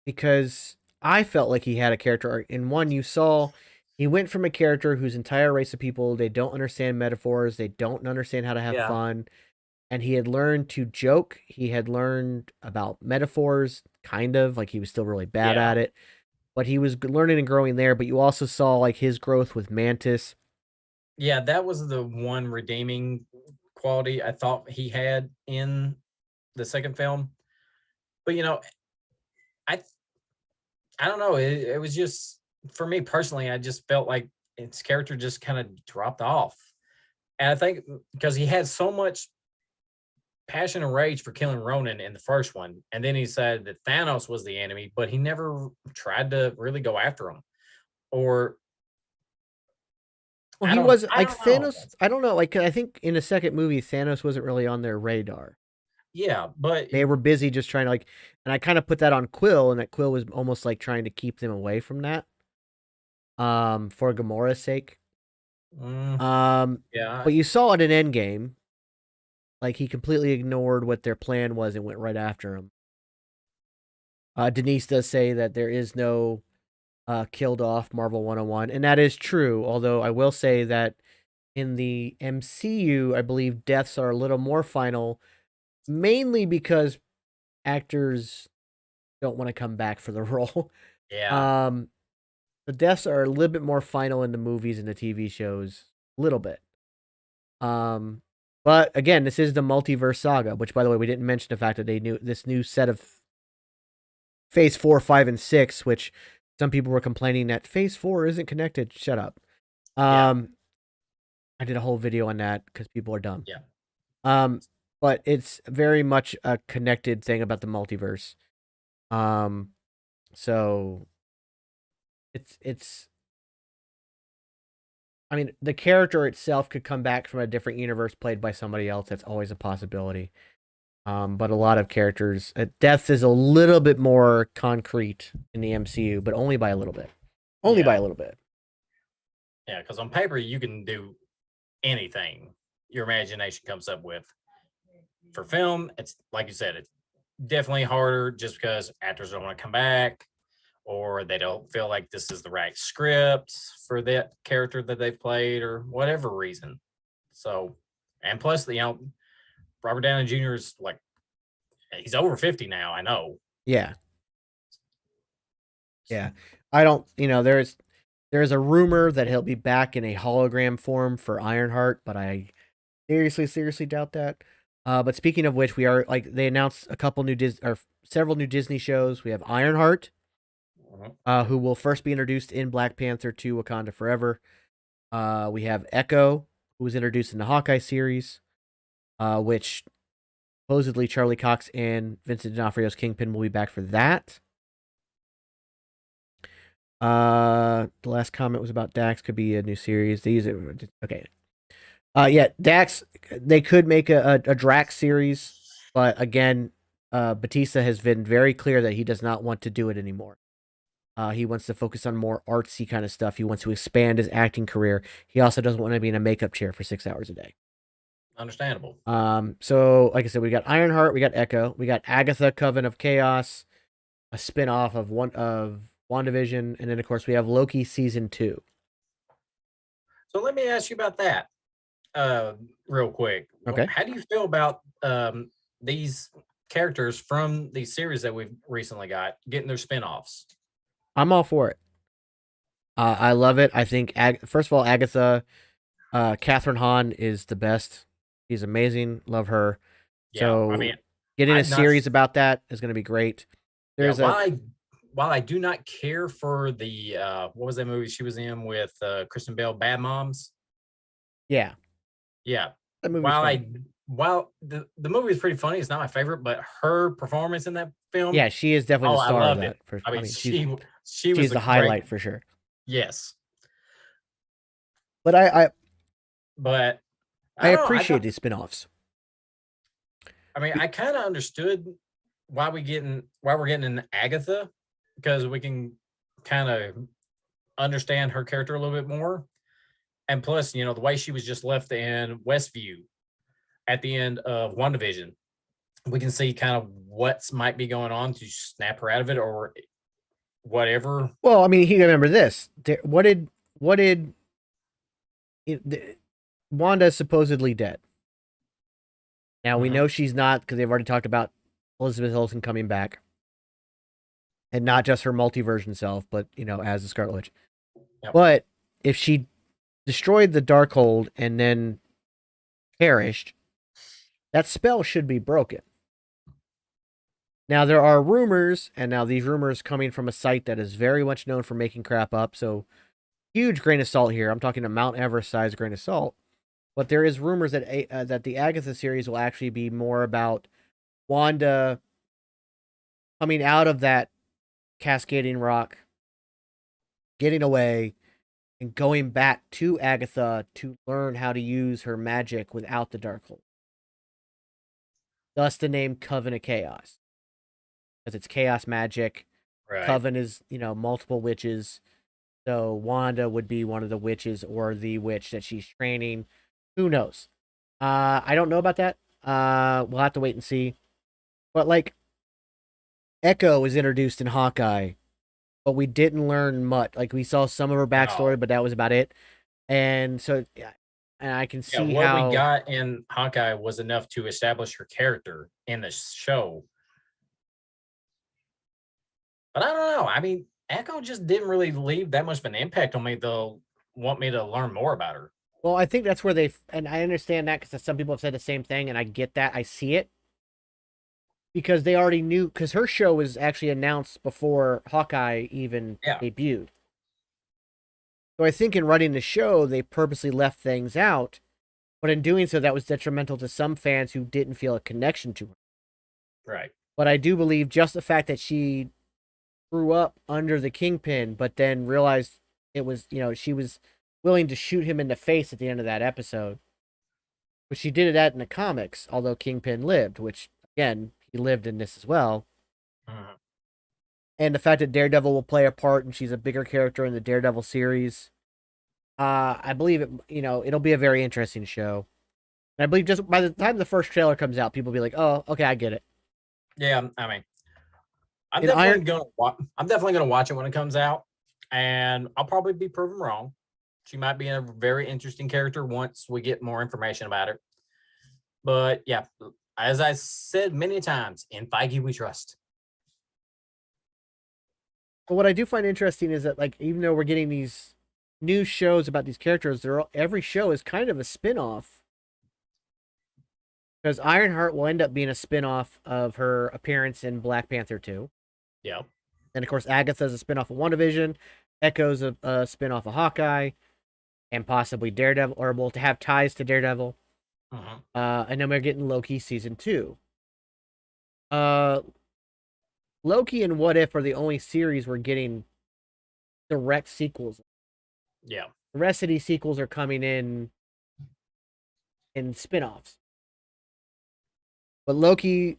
because I felt like he had a character arc. In one, you saw he went from a character whose entire race of people they don't understand metaphors, they don't understand how to have Yeah. fun, and he had learned to joke. He had learned about metaphors, kind of like he was still really bad Yeah. at it, but he was learning and growing there. But you also saw like his growth with Mantis. Yeah, that was the one redeeming quality I thought he had in the second film. But I I don't know. It was just for me personally. I just felt like his character just kind of dropped off, and I think because he had so much passion and rage for killing Ronan in the first one, and then he said that Thanos was the enemy, but he never tried to really go after him. Or Well, he was I like don't know. Thanos. I don't know. Like I think in the second movie, Thanos wasn't really on their radar. Yeah, but They were busy just trying to like, and I kind of put that on Quill, and that Quill was almost like trying to keep them away from that. For Gamora's sake. mm, Um, yeah, but you saw it in Endgame, like he completely ignored what their plan was and went right after him. Denise does say that there is no killed off Marvel 101, and that is true. Although I will say that in the MCU, I believe deaths are a little more final, mainly because actors don't want to come back for the role. yeah, Um, the deaths are a little bit more final in the movies and the TV shows, a little bit. Um, but again, this is the multiverse saga, which, by the way, we didn't mention the fact that they knew this new set of Phase 4, 5, and 6, which some people were complaining that Phase 4 isn't connected. Shut up. yeah, Um, I did a whole video on that because people are dumb. yeah. Um, but it's very much a connected thing about the multiverse. Um, so it's I mean, the character itself could come back from a different universe played by somebody else. That's always a possibility. But a lot of characters, death is a little bit more concrete in the MCU, but only by a little bit. Only by a little bit. Yeah, because on paper you can do anything your imagination comes up with. For film, it's like you said, it's definitely harder just because actors don't want to come back or they don't feel like this is the right script for that character that they played or whatever reason. So, and plus, Robert Downey Jr. is like, he's over 50 now. I know. Yeah. Yeah. I don't, there's a rumor that he'll be back in a hologram form for Ironheart, but I seriously doubt that. But speaking of which, we are they announced a couple new several new Disney shows. We have Ironheart, who will first be introduced in Black Panther 2: Wakanda Forever. We have Echo, who was introduced in the Hawkeye series, which supposedly Charlie Cox and Vincent D'Onofrio's Kingpin will be back for that. The last comment was about Dax could be a new series. Okay. Yeah, Dax. They could make a Drax series, but again, Batista has been very clear that he does not want to do it anymore. He wants to focus on more artsy kind of stuff. He wants to expand his acting career. He also doesn't want to be in a makeup chair for 6 hours a day. Understandable. So like I said, we got Ironheart, we got Echo, we got Agatha, Coven of Chaos, a spin-off of WandaVision, and then of course we have Loki season 2. So let me ask you about that real quick. Okay. How do you feel about these characters from these series that we've recently got getting their spin-offs? I'm all for it. I love it. I think, first of all, Agatha, Catherine Hahn is the best. She's amazing. Love her. Yeah, so I mean, getting a series about that is going to be great. While I do not care for the what was that movie she was in with Kristen Bell, Bad Moms? Yeah. That movie. While the movie is pretty funny, it's not my favorite, but her performance in that film. Yeah, she is definitely the star of that. I mean, she's the highlight for sure. Yes. But I appreciate these spin-offs. I mean, I kind of understood why we're getting an Agatha, because we can kind of understand her character a little bit more. And plus, the way she was just left in Westview at the end of WandaVision, we can see kind of what might be going on to snap her out of it or whatever. Well, I mean, you remember this. Wanda's supposedly dead. Now, we know she's not, because they've already talked about Elizabeth Olsen coming back. And not just her multiversion self, but, as the Scarlet Witch. Yep. But if she destroyed the Darkhold and then perished, that spell should be broken. Now, there are rumors, and now these rumors coming from a site that is very much known for making crap up, so huge grain of salt here. I'm talking a Mount Everest-sized grain of salt. But there is rumors that the Agatha series will actually be more about Wanda coming out of that cascading rock, getting away, and going back to Agatha to learn how to use her magic without the Darkhold. Thus the name Coven of Chaos. Because it's chaos magic. Right. Coven is, multiple witches. So Wanda would be one of the witches or the witch that she's training. Who knows? I don't know about that. We'll have to wait and see. But Echo was introduced in Hawkeye, but we didn't learn much. We saw some of her backstory, but that was about it. And so, and I can see what we got in Hawkeye was enough to establish her character in the show. But I don't know. I mean, Echo just didn't really leave that much of an impact on me, though. Want me to learn more about her. Well, I think that's where and I understand that because some people have said the same thing, and I get that. I see it. Because they already knew, because her show was actually announced before Hawkeye even debuted. So I think in writing the show, they purposely left things out, but in doing so, that was detrimental to some fans who didn't feel a connection to her. Right. But I do believe just the fact that she grew up under the Kingpin, but then realized it was, she was willing to shoot him in the face at the end of that episode. But she did that in the comics, although Kingpin lived, which, again, he lived in this as well. Mhm. And the fact that Daredevil will play a part and she's a bigger character in the Daredevil series, I believe it'll be a very interesting show. And I believe just by the time the first trailer comes out, people will be like, "Oh, okay, I get it." Yeah, I mean, I'm In definitely Iron, gonna I'm definitely gonna watch it when it comes out, and I'll probably be proven wrong. She might be a very interesting character once we get more information about her. But yeah, as I said many times, in Feige we trust. but what I do find interesting is that, like, even though we're getting these new shows about these characters, every show is kind of a spin-off. Because Ironheart will end up being a spin-off of her appearance in Black Panther 2. Yeah. And of course, Agatha's a spin-off of WandaVision. Echo's a spin-off of Hawkeye. And possibly Daredevil, or well, to have ties to Daredevil. Mhm. And then we're getting Loki season 2. Loki and What If are the only series we're getting direct sequels. Yeah. The rest of these sequels are coming in spin-offs. But Loki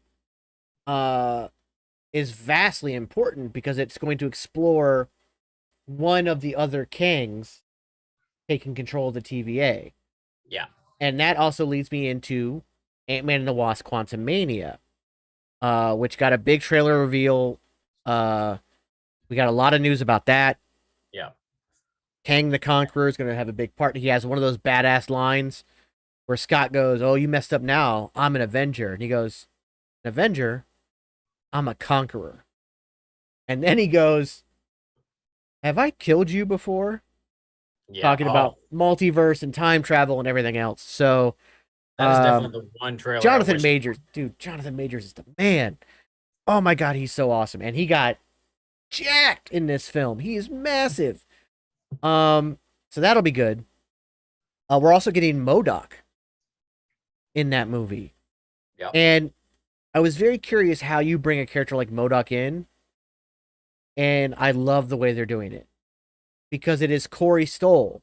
is vastly important because it's going to explore one of the other kings taking control of the TVA. Yeah. And that also leads me into Ant-Man and the Wasp: Quantumania, which got a big trailer reveal. We got a lot of news about that. Yeah. Kang the Conqueror is going to have a big part. He has one of those badass lines where Scott goes, "Oh, you messed up now. I'm an Avenger." And he goes, "An Avenger? I'm a conqueror." And then he goes, "Have I killed you before?" Yeah. Talking about multiverse and time travel and everything else. So that is definitely the one trailer. Jonathan Majors, dude, Jonathan Majors is the man. Oh my god, he's so awesome. And he got jacked in this film. He is massive. So that'll be good. We're also getting MODOK in that movie. Yeah. And I was very curious how you bring a character like MODOK in. And I love the way they're doing it. Because it is Corey Stoll.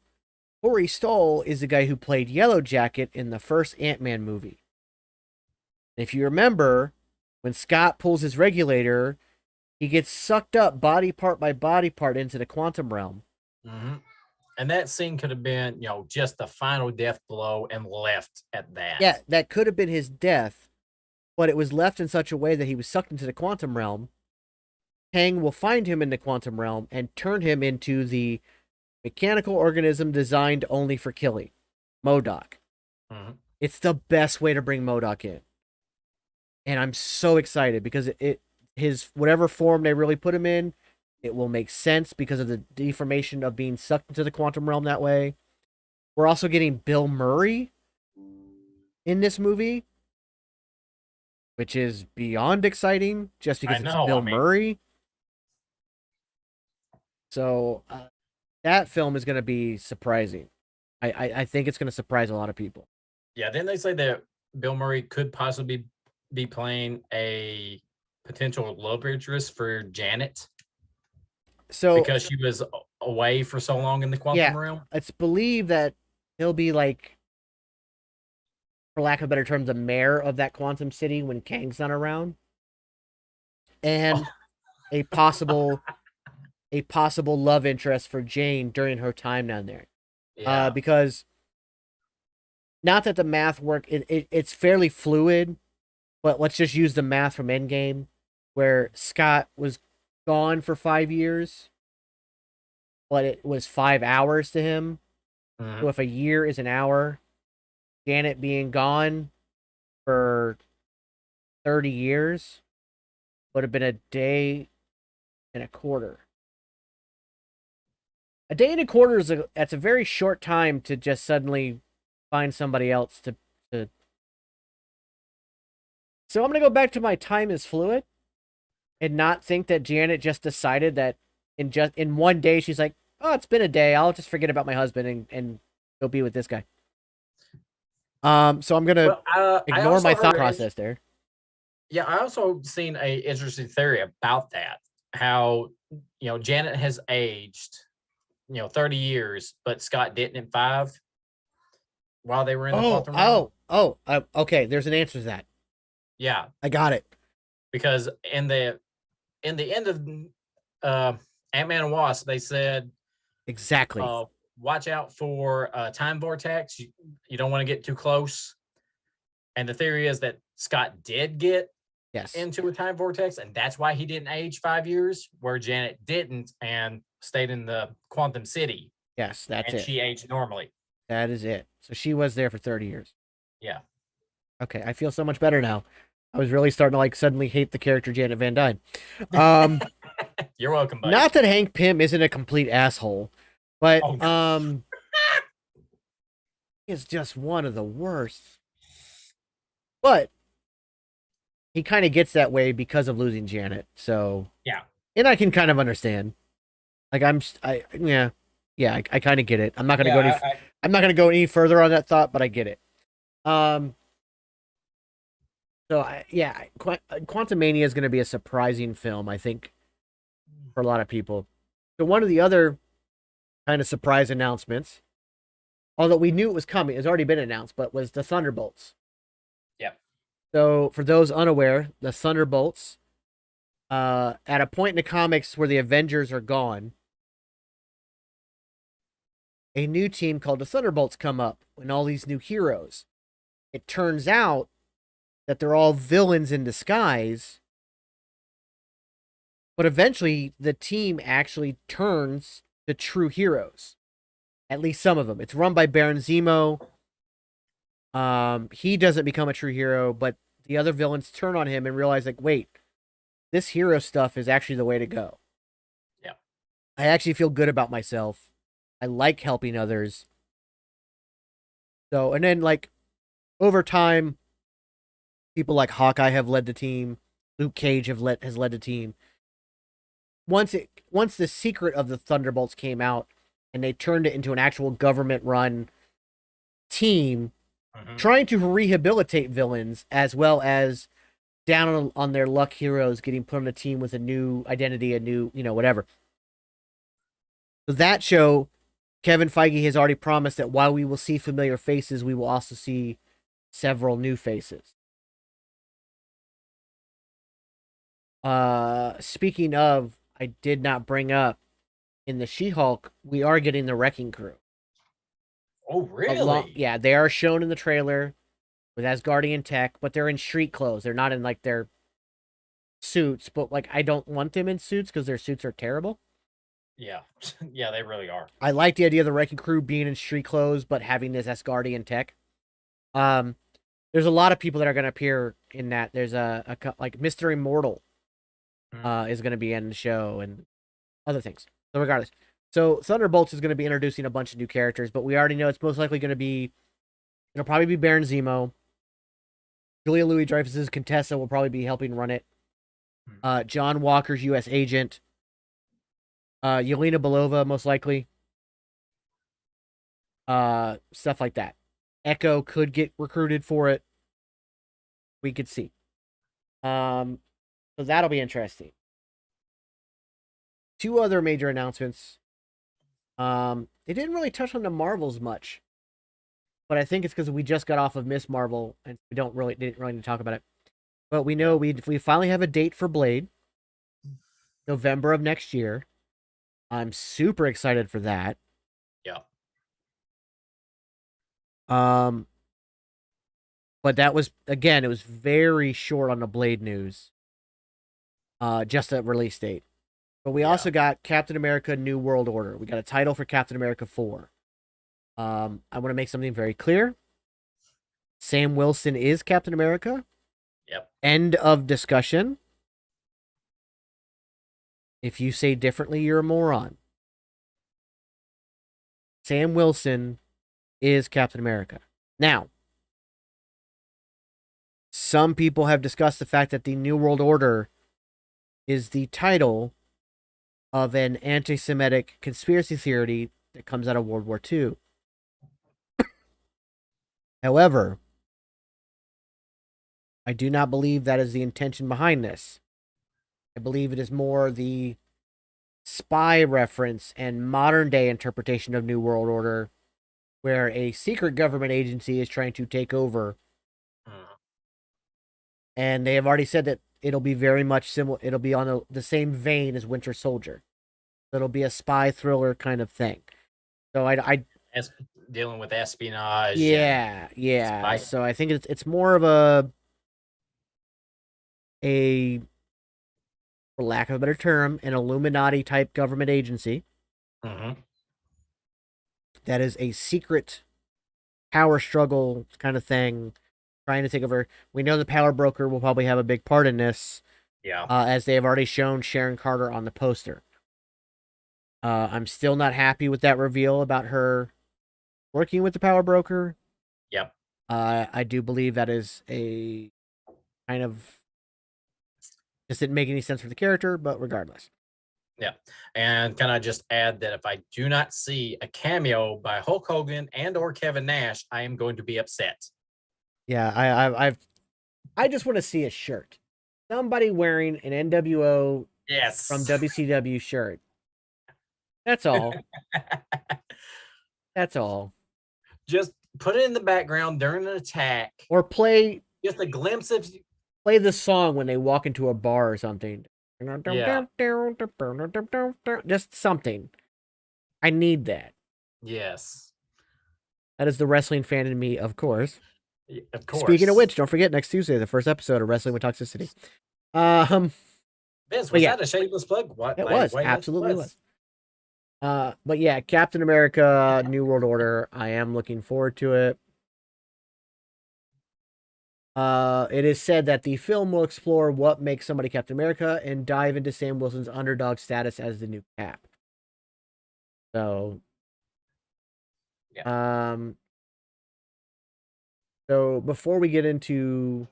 Corey Stoll is the guy who played Yellow Jacket in the first Ant-Man movie. If you remember, when Scott pulls his regulator, he gets sucked up body part by body part into the quantum realm. Mm-hmm. And that scene could have been, just the final death blow and left at that. Yeah, that could have been his death, but it was left in such a way that he was sucked into the quantum realm. Kang will find him in the quantum realm and turn him into the mechanical organism designed only for killing, MODOK. Mm-hmm. It's the best way to bring MODOK in. And I'm so excited because his whatever form they really put him in, it will make sense because of the deformation of being sucked into the quantum realm that way. We're also getting Bill Murray in this movie, which is beyond exciting just because it's Bill Murray. So that film is going to be surprising. I think it's going to surprise a lot of people. Yeah, then they say that Bill Murray could possibly be playing a potential love interest for Janet. So because she was away for so long in the quantum realm. It's believed that he'll be like, for lack of a better term, the mayor of that quantum city when Kang's not around. And a possible love interest for Jane during her time down there. Yeah. Because not that the math it's fairly fluid, but let's just use the math from Endgame, where Scott was gone for 5 years, but it was 5 hours to him. Mm-hmm. So if a year is an hour, Janet being gone for 30 years would have been a day and a quarter. A day and a quarter that's a very short time to just suddenly find somebody else to. So I'm gonna go back to my time is fluid, and not think that Janet just decided that in one day she's like, oh, it's been a day, I'll just forget about my husband and go be with this guy. So I'm gonna ignore my thought process there. Yeah, I also seen a interesting theory about that. How Janet has aged 30 years, but Scott didn't in 5 while they were in the Oh, quantum realm. okay. There's an answer to that. Yeah, I got it. because in the end of Ant-Man and Wasp, they said, Exactly. watch out for time vortex. You don't want to get too close. And the theory is that Scott did get Yes. into a time vortex, and that's why he didn't age 5 years, where Janet didn't and stayed in the quantum city, Yes, that's and it. she aged normally. That is it. So she was there for 30 years. Yeah. Okay, I feel so much better now. I was really starting to like suddenly hate the character Janet Van Dyne. You're welcome, buddy. Not that Hank Pym isn't a complete asshole, but Oh, he's just one of the worst. But he kind of gets that way because of losing Janet. So yeah. and I can kind of understand. Like I kind of get it. I'm not gonna go any. I'm not gonna go any further on that thought, but I get it. So Quantumania is gonna be a surprising film, I think, for a lot of people. So one of the other kind of surprise announcements, although we knew it was coming, it's already been announced, but was the Thunderbolts. Yep. So for those unaware, the Thunderbolts, at a point in the comics where the Avengers are gone, a new team called the Thunderbolts come up and all these new heroes. It turns out that they're all villains in disguise, but eventually the team actually turns to true heroes. At least some of them. It's run by Baron Zemo. He doesn't become a true hero, but the other villains turn on him and realize, like, wait, this hero stuff is actually the way to go. Yeah. I actually feel good about myself. I like helping others. So, and then like over time, people like Hawkeye have led the team. Luke Cage has led the team. Once the secret of the Thunderbolts came out and they turned it into an actual government run team, trying to rehabilitate villains as well as down on their luck heroes getting put on a team with a new identity, a new, whatever. So that show, Kevin Feige has already promised that while we will see familiar faces, we will also see several new faces. Speaking of, I did not bring up in the She-Hulk, we are getting the Wrecking Crew. Oh, really? Yeah, they are shown in the trailer with Asgardian tech, but they're in street clothes. They're not in like their suits, but like I don't want them in suits because their suits are terrible. Yeah. Yeah, they really are. I like the idea of the Wrecking Crew being in street clothes, but having this Asgardian tech. There's a lot of people that are going to appear in that. There's a like Mr. Immortal is going to be in the show and other things. So regardless, so Thunderbolts is going to be introducing a bunch of new characters, but we already know it's most likely going to be, it'll probably be Baron Zemo. Julia Louis-Dreyfus's Contessa will probably be helping run it. John Walker's U.S. agent. Yelena Belova, most likely. Stuff like that. Echo could get recruited for it. We could see. So that'll be interesting. 2 other major announcements. They didn't really touch on the Marvels much, but I think it's because we just got off of Miss Marvel and we didn't really need to talk about it. But we know we finally have a date for Blade, November of next year. I'm super excited for that. Yeah. But that was, again, it was very short on the Blade news. Just a release date. But we also got Captain America New World Order. We got a title for Captain America 4. I want to make something very clear. Sam Wilson is Captain America. Yep. End of discussion. If you say differently, you're a moron. Sam Wilson is Captain America. Now, some people have discussed the fact that the New World Order is the title of an anti-Semitic conspiracy theory that comes out of World War II. However, I do not believe that is the intention behind this. I believe it is more the spy reference and modern day interpretation of New World Order, where a secret government agency is trying to take over. And they have already said that it'll be very much similar. It'll be on the same vein as Winter Soldier. It'll be a spy thriller kind of thing. So dealing with espionage. yeah. spy. So I think it's more of a for lack of a better term, an Illuminati type government agency that is a secret power struggle kind of thing, trying to take over. We know the power broker will probably have a big part in this. Yeah. As they have already shown Sharon Carter on the poster. I'm still not happy with that reveal about her working with the power broker. Yep. I do believe that is a kind of just didn't make any sense for the character, but regardless. Yeah. And can I just add that if I do not see a cameo by Hulk Hogan and or Kevin Nash, I am going to be upset. Yeah, I just want to see a shirt. Somebody wearing an NWO from WCW shirt. That's all. That's all. Just put it in the background during an attack. Or play just a glimpse of play the song when they walk into a bar or something. Yeah. Just something. I need that. Yes. That is the wrestling fan in me, of course. Of course. Speaking of which, don't forget next Tuesday, the first episode of Wrestling with Toxicity. Vince, was that a shameless plug? It was. Absolutely was. But yeah, Captain America, New World Order. I am looking forward to it. It is said that the film will explore what makes somebody Captain America and dive into Sam Wilson's underdog status as the new Cap. So, yeah. So before we get into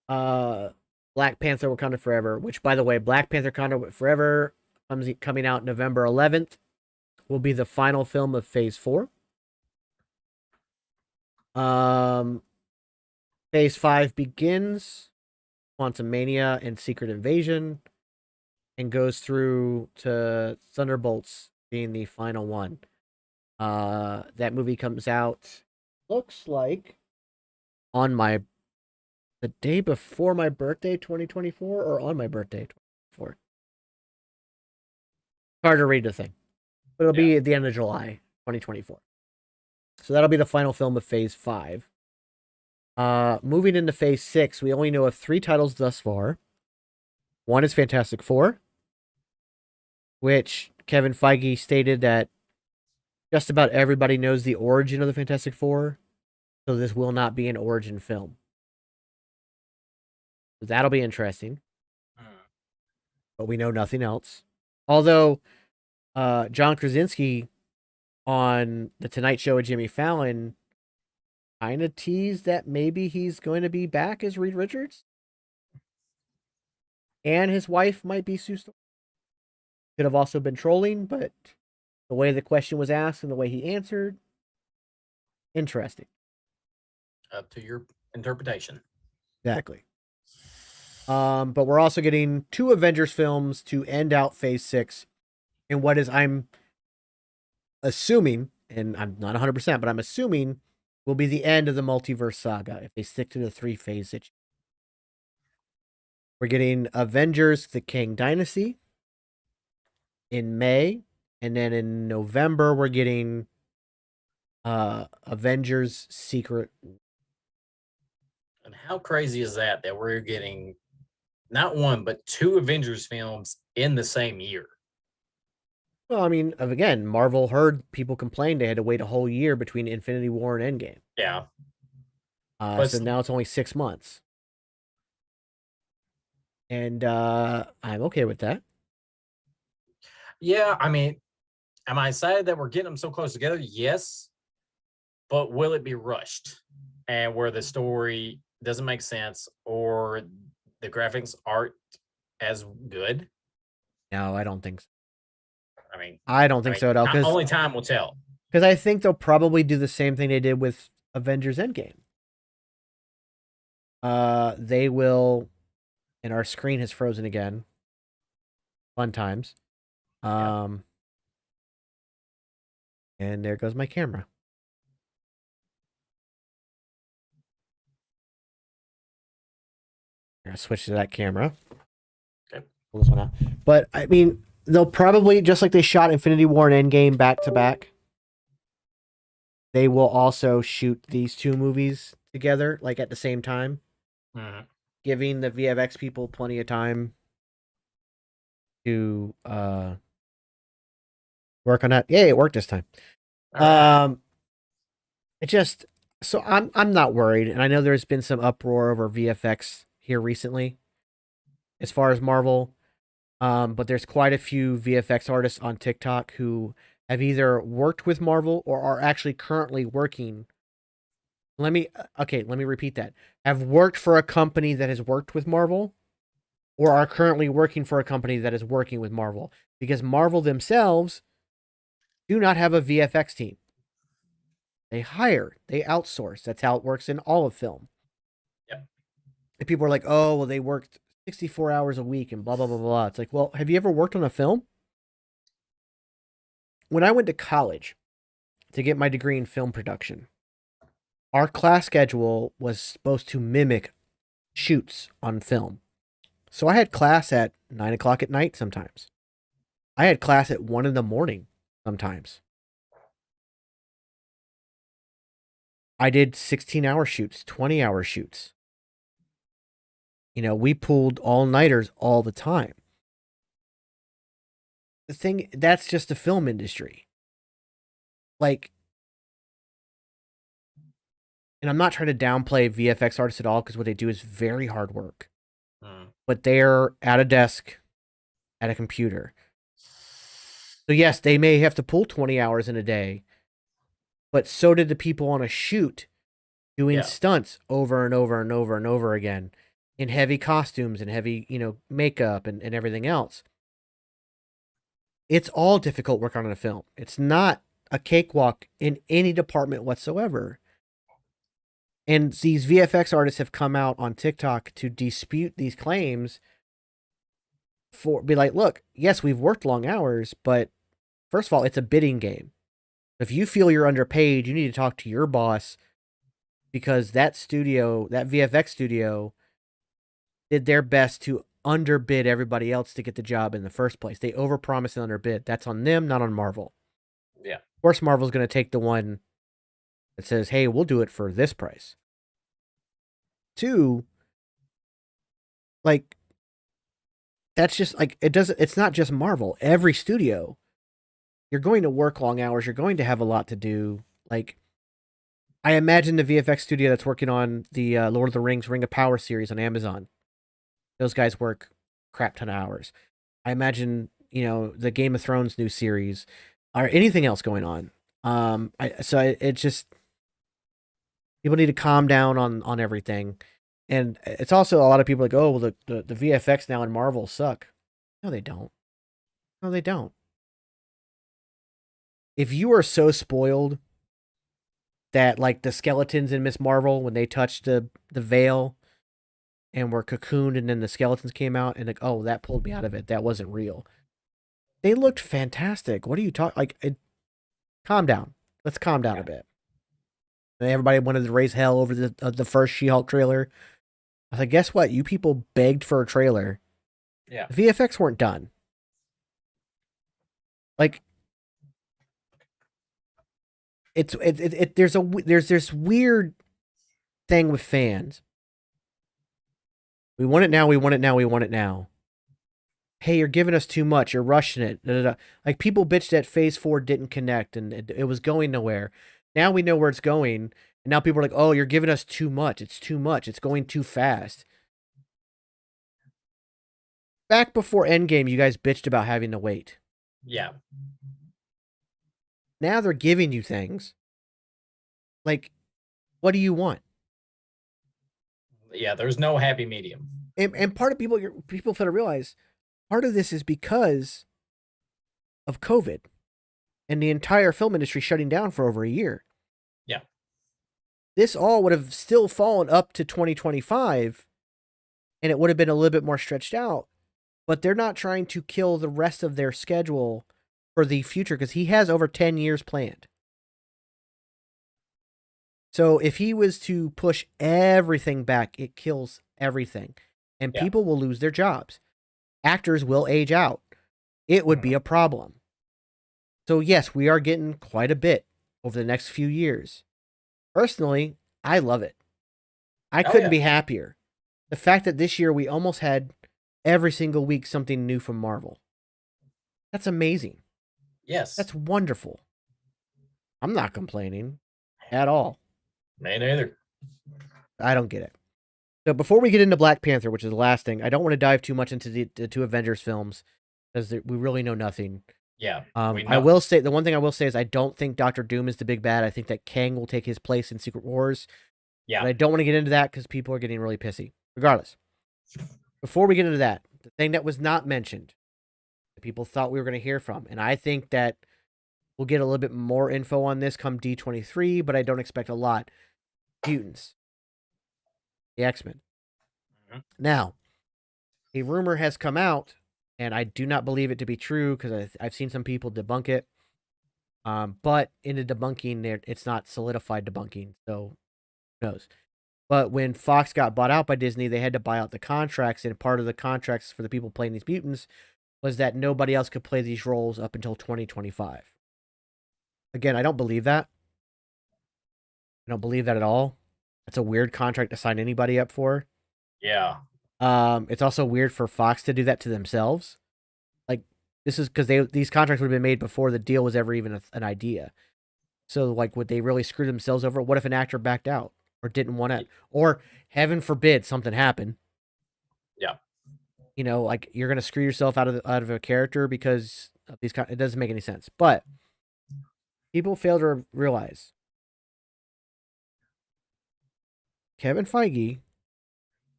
Black Panther Wakanda Forever, which by the way, Black Panther Wakanda Forever coming out November 11th, will be the final film of Phase 4. Phase 5 begins Quantumania and Secret Invasion and goes through to Thunderbolts being the final one. That movie comes out, looks like, on the day before my birthday, 2024, or on my birthday, 2024. Hard to read the thing. But it'll be at the end of July, 2024. So that'll be the final film of Phase 5. Moving into Phase 6, we only know of 3 titles thus far. One is Fantastic Four, which Kevin Feige stated that just about everybody knows the origin of the Fantastic Four, so this will not be an origin film. So that'll be interesting. But we know nothing else. Although, John Krasinski on The Tonight Show with Jimmy Fallon kind of teased that maybe he's going to be back as Reed Richards. And his wife might be Sue Storm. Could have also been trolling, but the way the question was asked and the way he answered, interesting. Up to your interpretation. Exactly. But we're also getting 2 Avengers films to end out Phase 6 in what is, I'm assuming, and I'm not 100%, but I'm assuming will be the end of the multiverse saga if they stick to the 3-phase situation. We're getting Avengers: The Kang Dynasty in May, and then in November we're getting Avengers: Secret. And how crazy is that we're getting not 1 but 2 Avengers films in the same year? Well, I mean, again, Marvel heard people complain they had to wait a whole year between Infinity War and Endgame. Yeah. So now it's only 6 months. And I'm okay with that. Yeah, I mean, am I excited that we're getting them so close together? Yes. But will it be rushed? And where the story doesn't make sense or the graphics aren't as good? No, I don't think so. I don't think so at all. Only time will tell. Because I think they'll probably do the same thing they did with Avengers Endgame. They will, and our screen has frozen again. Fun times. And there goes my camera. I'm gonna switch to that camera. Okay. Pull this one out. But I mean, they'll probably, just like they shot Infinity War and Endgame back to back, they will also shoot these two movies together, like at the same time, giving the VFX people plenty of time to work on that. Yeah, it worked this time. It just, so I'm not worried, and I know there's been some uproar over VFX here recently, as far as Marvel. But there's quite a few VFX artists on TikTok who have either worked with Marvel or are actually currently working. Let me repeat that. Have worked for a company that has worked with Marvel, or are currently working for a company that is working with Marvel, because Marvel themselves do not have a VFX team. They hire, they outsource. That's how it works in all of film. Yeah. And people are like, oh, well, they worked 64 hours a week and blah, blah, blah, blah. It's like, well, have you ever worked on a film? When I went to college to get my degree in film production, our class schedule was supposed to mimic shoots on film. So I had class at 9 o'clock at night sometimes. I had class at 1 in the morning sometimes. I did 16-hour shoots, 20-hour shoots. You know, we pulled all-nighters all the time. The thing, that's just the film industry. Like, and I'm not trying to downplay VFX artists at all, because what they do is very hard work. But they're at a desk, at a computer. So yes, they may have to pull 20 hours in a day, but so did the people on a shoot doing stunts over and over and over and over again in heavy costumes and heavy, makeup and everything else. It's all difficult work on a film. It's not a cakewalk in any department whatsoever. And these VFX artists have come out on TikTok to dispute these claims, be like, look, yes, we've worked long hours, but first of all, it's a bidding game. If you feel you're underpaid, you need to talk to your boss, because that studio, that VFX studio, did their best to underbid everybody else to get the job in the first place. They overpromised and underbid. That's on them, not on Marvel. Yeah. Of course, Marvel's going to take the one that says, hey, we'll do it for this price. Two, like, that's just like, it's not just Marvel. Every studio, you're going to work long hours. You're going to have a lot to do. Like, I imagine the VFX studio that's working on the Lord of the Rings Ring of Power series on Amazon, those guys work crap ton of hours. I imagine, the Game of Thrones new series or anything else going on. It just, people need to calm down on everything. And it's also, a lot of people like, oh, well, the VFX now in Marvel suck. No, they don't. No, they don't. If you are so spoiled that, like, the skeletons in Miss Marvel, when they touched the veil and were cocooned and then the skeletons came out, and like, oh, that pulled me out of it. That wasn't real. They looked fantastic. What are you talking? Like, calm down. Let's calm down a bit. And everybody wanted to raise hell over the first She-Hulk trailer. I was like, guess what? You people begged for a trailer. Yeah. The VFX weren't done. Like, there's this weird thing with fans. We want it now. We want it now. We want it now. Hey, you're giving us too much. You're rushing it. Da, da, da. Like, people bitched that Phase 4 didn't connect and it was going nowhere. Now we know where it's going. And now people are like, oh, you're giving us too much. It's too much. It's going too fast. Back before Endgame, you guys bitched about having to wait. Yeah. Now they're giving you things. Like, what do you want? Yeah, there's no happy medium. And part of people fail to realize, part of this is because of COVID and the entire film industry shutting down for over a year. Yeah. This all would have still fallen up to 2025, and it would have been a little bit more stretched out but they're not trying to kill the rest of their schedule for the future because he has over 10 years planned. So if he was to push everything back, it kills everything. And Yeah. people will lose their jobs. Actors will age out. It would be a problem. So yes, we are getting quite a bit over the next few years. Personally, I love it. I couldn't be happier. The fact that this year we almost had every single week something new from Marvel. That's amazing. Yes. That's wonderful. I'm not complaining at all. Me neither. I don't get it. So before we get into Black Panther, which is the last thing, I don't want to dive too much into the two Avengers films because we really know nothing. Yeah. I will say the one thing I will say is I don't think Doctor Doom is the big bad. I think that Kang will take his place in Secret Wars. Yeah. But I don't want to get into that because people are getting really pissy. Regardless, before we get into that, the thing that was not mentioned, that people thought we were going to hear from, and I think that we'll get a little bit more info on this come D23, but I don't expect a lot. Mutants. The X-Men. Mhm. Now, a rumor has come out, and I do not believe it to be true because I've seen some people debunk it. But in the debunking, it's not solidified debunking, so who knows? But when Fox got bought out by Disney, they had to buy out the contracts, and part of the contracts for the people playing these mutants was that nobody else could play these roles up until 2025. Again, I don't believe that. I don't believe that at all. It's a weird contract to sign anybody up for. Yeah. It's also weird for Fox to do that to themselves. Like, this is because these contracts would have been made before the deal was ever even an idea. So, like, would they really screw themselves over? What if an actor backed out or didn't want to, or heaven forbid something happened? Yeah. You know, like you're gonna screw yourself out of a character because of these. It doesn't make any sense. But people fail to realize Kevin Feige,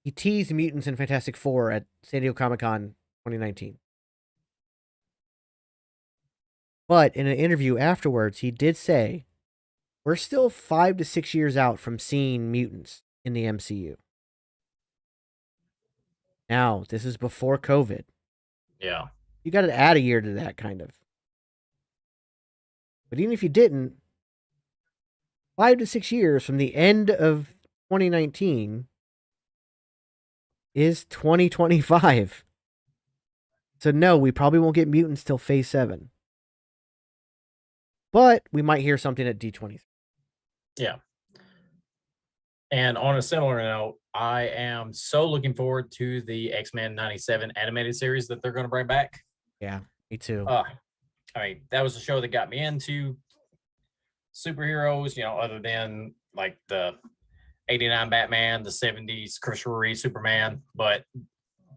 he teased mutants in Fantastic Four at San Diego Comic-Con 2019. But in an interview afterwards, he did say, we're still 5 to 6 years out from seeing mutants in the MCU. Now, this is before COVID. Yeah. You got to add a year to that, kind of. But even if you didn't, 5 to 6 years from the end of 2019 is 2025. So no, we probably won't get mutants till Phase 7. But we might hear something at D23. Yeah. And on a similar note, I am so looking forward to the X-Men 97 animated series that they're going to bring back. Yeah, me too. I mean, that was the show that got me into superheroes, you know, other than like the 89 Batman, the 70s Christopher Reeve Superman, but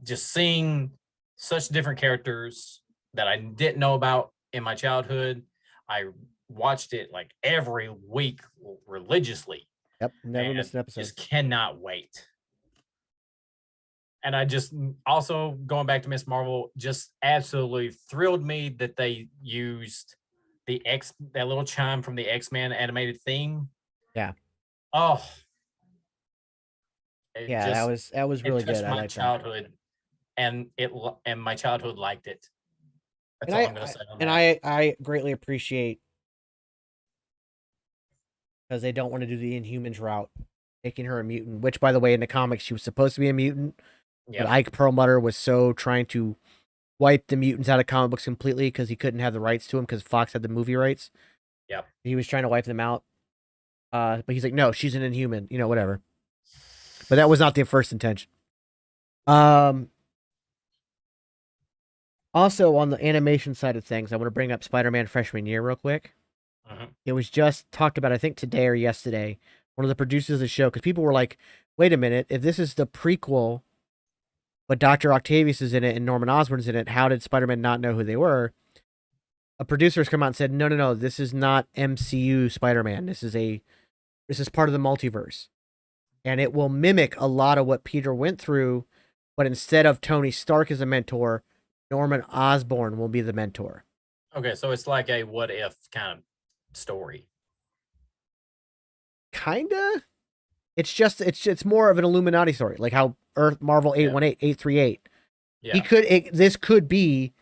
just seeing such different characters that I didn't know about in my childhood. I watched it like every week religiously. Yep, never and missed an episode. Just cannot wait. And I just also going back to Miss Marvel, just absolutely thrilled me that they used that little chime from the X-Men animated theme. Yeah. Oh. Yeah, that was really good. I like childhood, and my childhood liked it. That's and all I'm gonna say. I greatly appreciate because they don't want to do the Inhumans route, making her a mutant. Which, by the way, in the comics, she was supposed to be a mutant. But Ike Perlmutter was so trying to wipe the mutants out of comic books completely because he couldn't have the rights to them because Fox had the movie rights. Yeah, he was trying to wipe them out. But he's like, no, she's an Inhuman. You know, whatever. But that was not the first intention. Also, on the animation side of things, I want to bring up Spider-Man Freshman Year real quick. It was just talked about, I think, today or yesterday. One of the producers of the show, because people were like, wait a minute, if this is the prequel, but Dr. Octavius is in it and Norman Osborn's in it, how did Spider-Man not know who they were? A producer has come out and said, no, this is not MCU Spider-Man. This is part of the multiverse. And it will mimic a lot of what Peter went through, but instead of Tony Stark as a mentor, Norman Osborn will be the mentor. Okay, so it's like a what if kind of story. Kinda. It's more of an Illuminati story, like how Marvel 818, 838. Yeah. This could be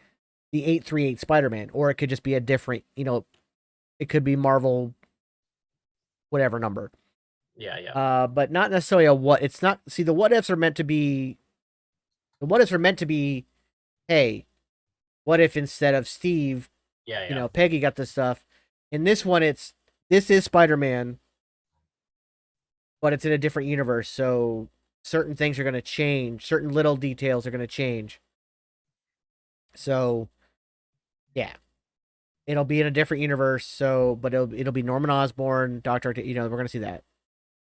the 838 Spider-Man, or it could just be a different, it could be Marvel whatever number. Yeah. Yeah. But not necessarily a what. It's not. See, the what ifs are meant to be. The what ifs are meant to be. Hey, what if instead of Steve, Yeah. Yeah. Peggy got this stuff? In this one, this is Spider-Man, but it's in a different universe. So certain things are going to change. Certain little details are going to change. So, yeah, it'll be in a different universe. So, but it'll be Norman Osborn, Doctor. We're going to see that.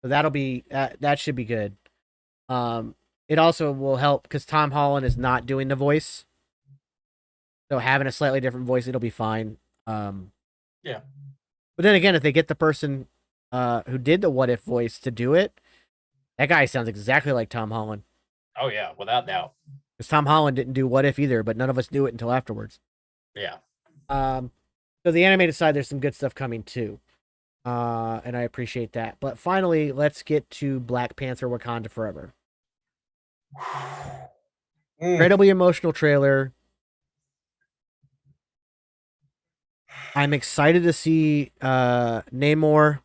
So that should be good. It also will help because Tom Holland is not doing the voice, so having a slightly different voice, it'll be fine. Yeah. But then again, if they get the person who did the what if voice to do it, that guy sounds exactly like Tom Holland. Oh yeah, without doubt. Because Tom Holland didn't do what if either, but none of us knew it until afterwards. Yeah. So the animated side, there's some good stuff coming too. And I appreciate that. But finally, let's get to Black Panther Wakanda Forever. Incredibly emotional trailer. I'm excited to see Namor.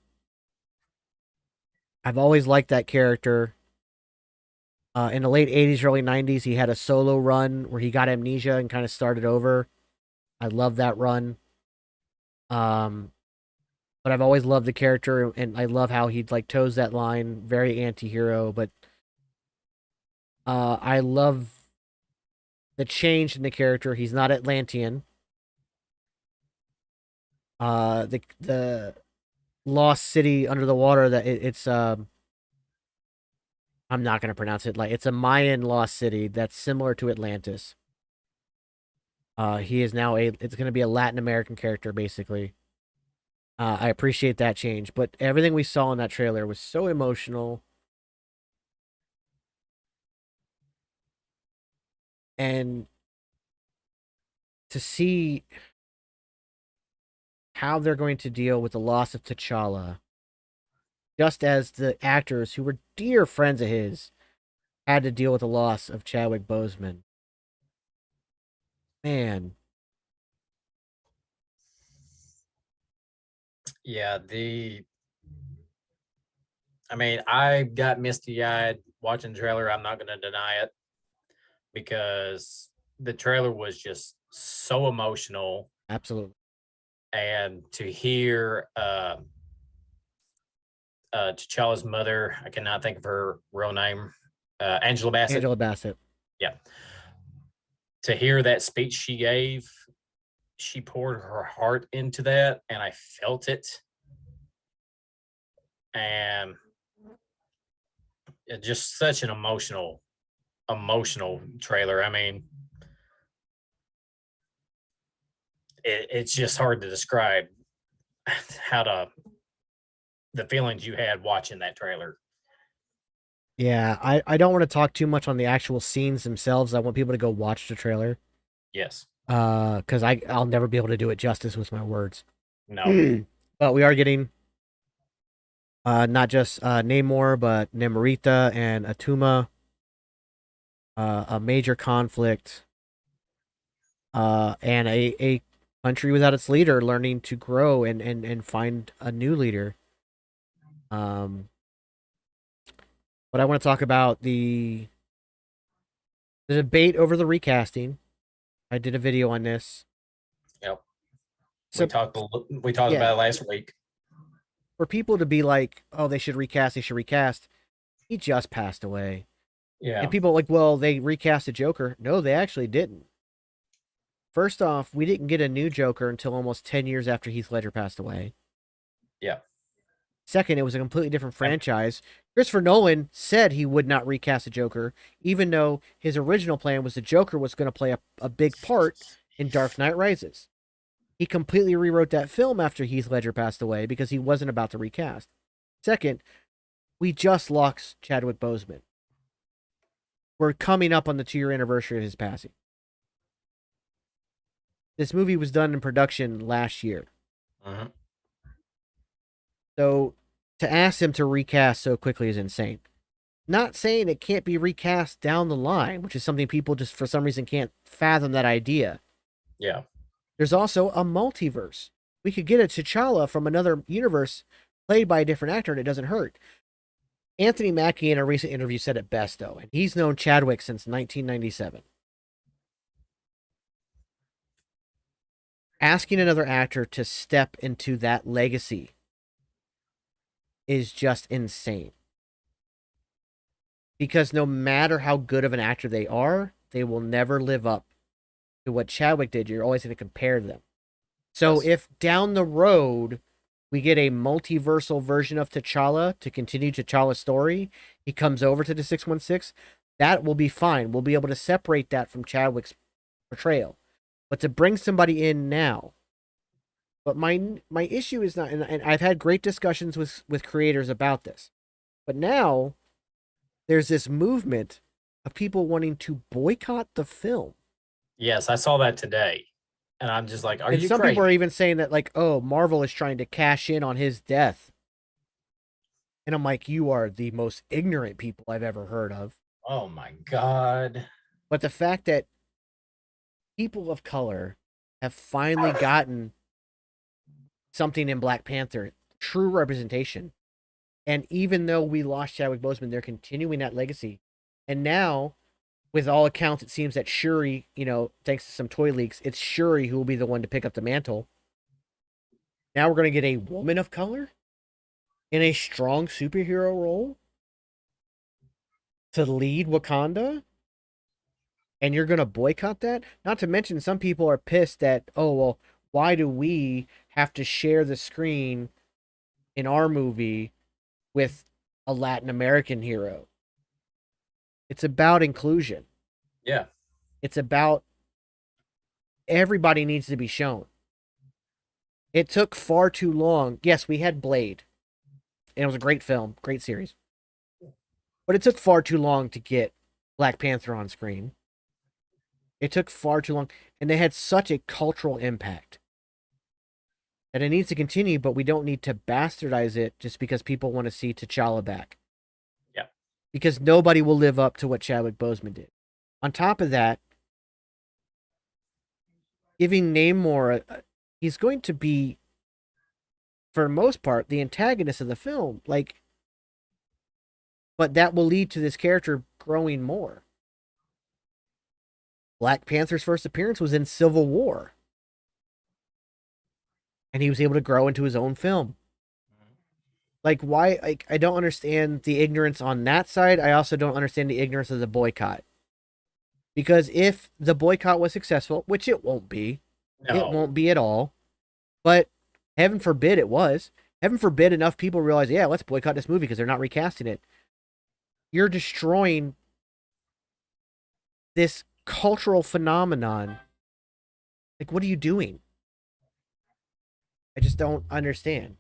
I've always liked that character. In the late 80s, early 90s, he had a solo run where he got amnesia and kind of started over. I love that run. But I've always loved the character, and I love how he like toes that line. Very anti-hero, but I love the change in the character. He's not Atlantean. The lost city under the water that it's I'm not gonna pronounce it, like it's a Mayan lost city that's similar to Atlantis. He is now it's gonna be a Latin American character basically. I appreciate that change, but everything we saw in that trailer was so emotional. And to see how they're going to deal with the loss of T'Challa, just as the actors who were dear friends of his had to deal with the loss of Chadwick Boseman. Man, Yeah. I mean, I got misty eyed watching the trailer. I'm not going to deny it because the trailer was just so emotional. absolutely. And to hear T'Challa's mother, I cannot think of her real name, Angela Bassett. Angela Bassett. Yeah. To hear that speech she gave, she poured her heart into that, and I felt it. And just such an emotional trailer. I mean, it's just hard to describe the feelings you had watching that trailer. Yeah, I don't want to talk too much on the actual scenes themselves. I want people to go watch the trailer. Yes. Because I'll never be able to do it justice with my words. No. But we are getting not just Namor, but Namorita and Atuma. A major conflict. And a country without its leader learning to grow and find a new leader. But I want to talk about the debate over the recasting. I did a video on this. Yep. So, we talked about it last week. For people to be like, oh, they should recast, he just passed away. Yeah. And people are like, well, they recast the Joker. No, they actually didn't. First off, we didn't get a new Joker until almost 10 years after Heath Ledger passed away. Yeah. Second, it was a completely different franchise. Christopher Nolan said he would not recast the Joker, even though his original plan was the Joker was going to play a big part in Dark Knight Rises. He completely rewrote that film after Heath Ledger passed away because he wasn't about to recast. Second, we just lost Chadwick Boseman. We're coming up on the 2-year anniversary of his passing. This movie was done in production last year. Mm-hmm. So to ask him to recast so quickly is insane. Not saying it can't be recast down the line, which is something people just for some reason can't fathom that idea. Yeah. There's also a multiverse. We could get a T'Challa from another universe played by a different actor and it doesn't hurt. Anthony Mackie in a recent interview said it best, though, and he's known Chadwick since 1997. Asking another actor to step into that legacy is just insane. Because no matter how good of an actor they are, they will never live up to what Chadwick did. You're always going to compare them. So Yes. if down the road we get a multiversal version of T'Challa to continue T'Challa's story, he comes over to the 616, that will be fine. We'll be able to separate that from Chadwick's portrayal. But to bring somebody in now, but my issue is not, and I've had great discussions with creators about this, but now there's this movement of people wanting to boycott the film. Yes, I saw that today. And I'm just like, are And you some crazy? people are even saying that, like, oh, Marvel is trying to cash in on his death. And I'm like, you are the most ignorant people I've ever heard of. Oh my God. But the fact that people of color have finally gotten something in Black Panther, true representation. And even though we lost Chadwick Boseman, they're continuing that legacy. And now, with all accounts, it seems that Shuri, thanks to some toy leaks, it's Shuri who will be the one to pick up the mantle. Now we're going to get a woman of color in a strong superhero role to lead Wakanda. And you're going to boycott that? Not to mention, some people are pissed that, oh, well, why do we have to share the screen in our movie with a Latin American hero? It's about inclusion. Yeah. It's about everybody needs to be shown. It took far too long. Yes, we had Blade, and it was a great film, great series. But it took far too long to get Black Panther on screen. It took far too long, and they had such a cultural impact that it needs to continue, but we don't need to bastardize it just because people want to see T'Challa back. Yeah. Because nobody will live up to what Chadwick Boseman did. On top of that, giving Namor, he's going to be, for the most part, the antagonist of the film. But that will lead to this character growing more. Black Panther's first appearance was in Civil War. And he was able to grow into his own film. Like, why? I don't understand the ignorance on that side. I also don't understand the ignorance of the boycott. Because if the boycott was successful, which it won't be, No. it won't be at all. But heaven forbid it was. Heaven forbid enough people realize, yeah, let's boycott this movie because they're not recasting it. You're destroying this cultural phenomenon. Like, what are you doing? I just don't understand.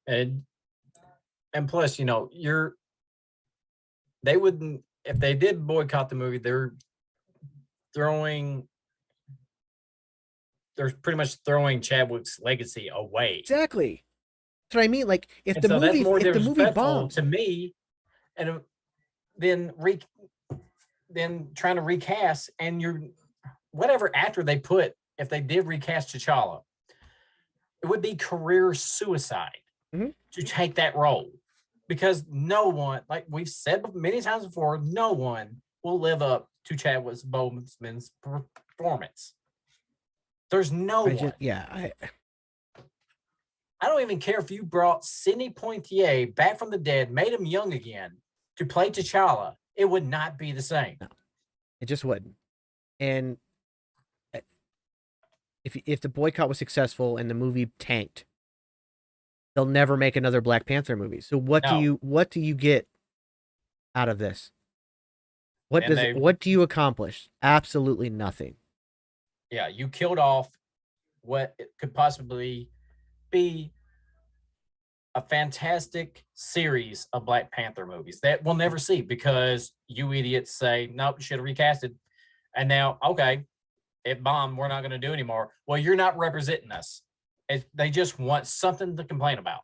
And plus, they wouldn't, if they did boycott the movie, they're pretty much throwing Chadwick's legacy away. Exactly. That's what I mean. Like, if And the so that's movie, more if the movie disrespectful bombs, to me, and then trying to recast, and whatever actor they put, if they did recast T'Challa, it would be career suicide to take that role, because no one, like we've said many times before, no one will live up to Chadwick Boseman's performance. There's no one. I don't even care if you brought Sidney Poitier back from the dead, made him young again to play T'Challa. It would not be the same. No, it just wouldn't. And if the boycott was successful and the movie tanked, they'll never make another Black Panther movie. So what do you get out of this? What do you accomplish? Absolutely nothing. Yeah, you killed off what could possibly be a fantastic series of Black Panther movies that we'll never see because you idiots say, nope, you should have recasted. And now, okay, it bombed. We're not going to do anymore. Well, you're not representing us. They just want something to complain about.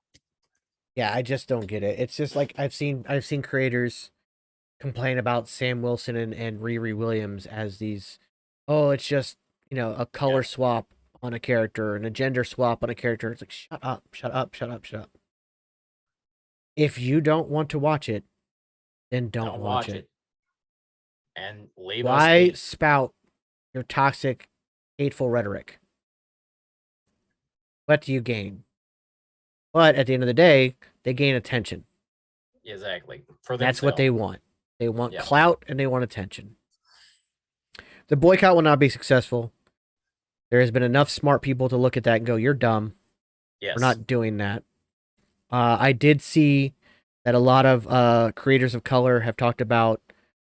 Yeah, I just don't get it. It's just like I've seen creators complain about Sam Wilson and Riri Williams as these, oh, it's just, a Yeah. color swap on a character and a gender swap on a character. It's like, shut up, shut up, shut up, shut up. If you don't want to watch it, then don't Don't watch watch it. it and leave us Why be. spout your toxic, hateful rhetoric? What do you gain? But at the end of the day, they gain attention. Exactly. For That's what themselves. they want. They want Yeah. clout and they want attention. The boycott will not be successful. There has been enough smart people to look at that and go, "You're dumb. We're Yes. not doing that." I did see that a lot of creators of color have talked about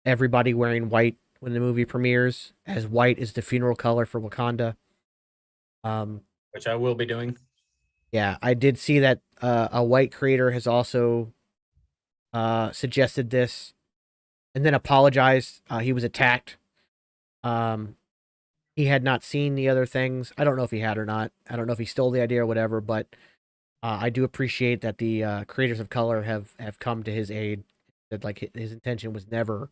everybody wearing white when the movie premieres, as white is the funeral color for Wakanda. Um, Which I will be doing. yeah, I did see that a white creator has also suggested this and then apologized. He was attacked. Um, he had not seen the other things. I don't know if he had or not. I don't know if he stole the idea or whatever, but I do appreciate that the creators of color have come to his aid. That like his intention was never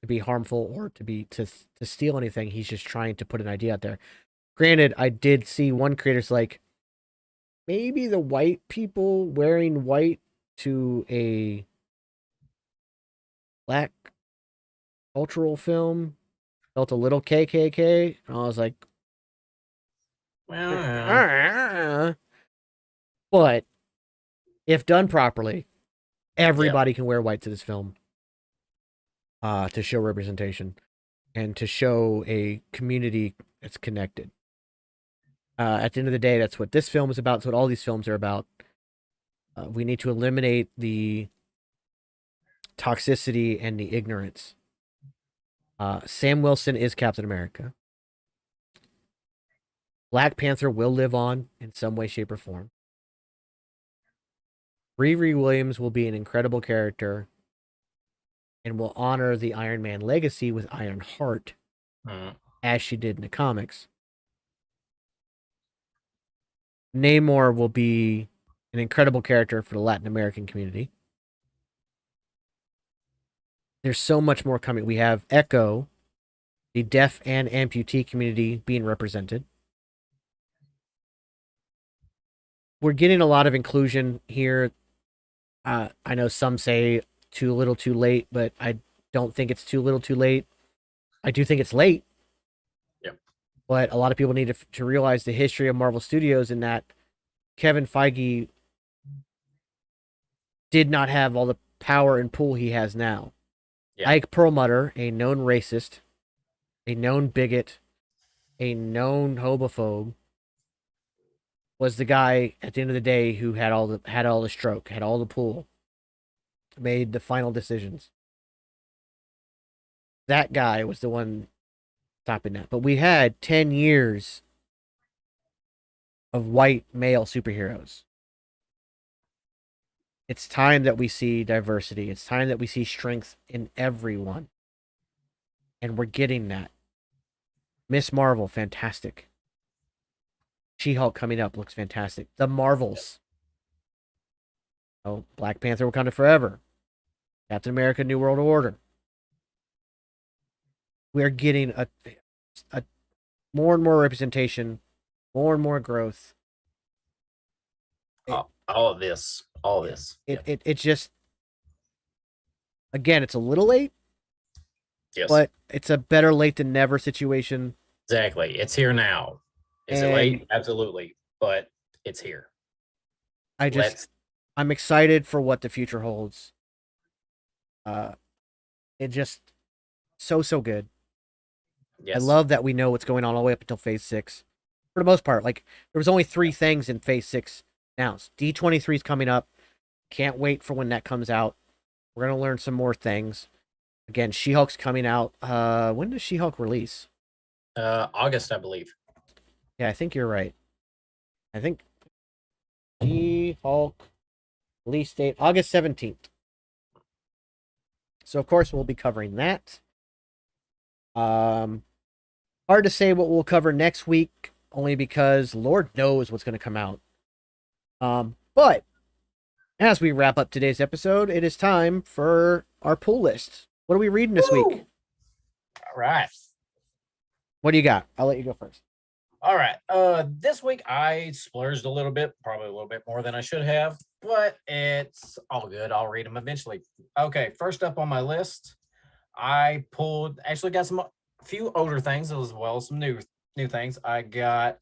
to be harmful or to steal anything. He's just trying to put an idea out there. Granted, I did see one creator's like maybe the white people wearing white to a black cultural film felt a little KKK. And I was like, Well, but if done properly, yeah. everybody can wear white to this film to show representation and to show a community that's connected. At the end of the day, that's what this film is about. That's what all these films are about. We need to eliminate the toxicity and the ignorance. Sam Wilson is Captain America. Black Panther will live on in some way, shape, or form. Riri Williams will be an incredible character and will honor the Iron Man legacy with Iron Heart, Mm. as she did in the comics. Namor will be an incredible character for the Latin American community. There's so much more coming. We have Echo, the deaf and amputee community being represented. We're getting a lot of inclusion here. I know some say too little too late, but I don't think it's too little too late. I do think it's late. Yep. But a lot of people need to realize the history of Marvel Studios in that Kevin Feige did not have all the power and pull he has now. Yeah. Ike Perlmutter, a known racist, a known bigot, a known homophobe, was the guy at the end of the day who had all the stroke, had all the pull, made the final decisions. That guy was the one stopping that. But we had 10 years of white male superheroes. It's time that we see diversity. It's time that we see strength in everyone. And we're getting that. Miss Marvel, fantastic. She-Hulk coming up looks fantastic. The Marvels. Oh, Black Panther Wakanda Forever. Captain America New World Order. We are getting a more and more representation, more and more growth. All of this. All this. It's just, again, it's a little late, Yes. but it's a better late than never situation. Exactly. It's here now. Is it late? Absolutely. But it's here. I'm excited for what the future holds. It just so good. Yes. I love that we know what's going on all the way up until Phase 6. For the most part, like there was only 3 things in Phase 6 announced. D23 is coming up. Can't wait for when that comes out. We're gonna learn some more things. Again, She-Hulk's coming out. When does She-Hulk release? August, I believe. Yeah, I think you're right. I think She-Hulk release date August 17th. So of course we'll be covering that. Hard to say what we'll cover next week, only because Lord knows what's going to come out. But As we wrap up today's episode, it is time for our pull list. What are we reading this Woo! week? All right. What do you got? I'll let you go first. All right. This week I splurged a little bit, probably a little bit more than I should have, but it's all good. I'll read them eventually. Okay, first up on my list, I actually got a few older things as well as some new things. I got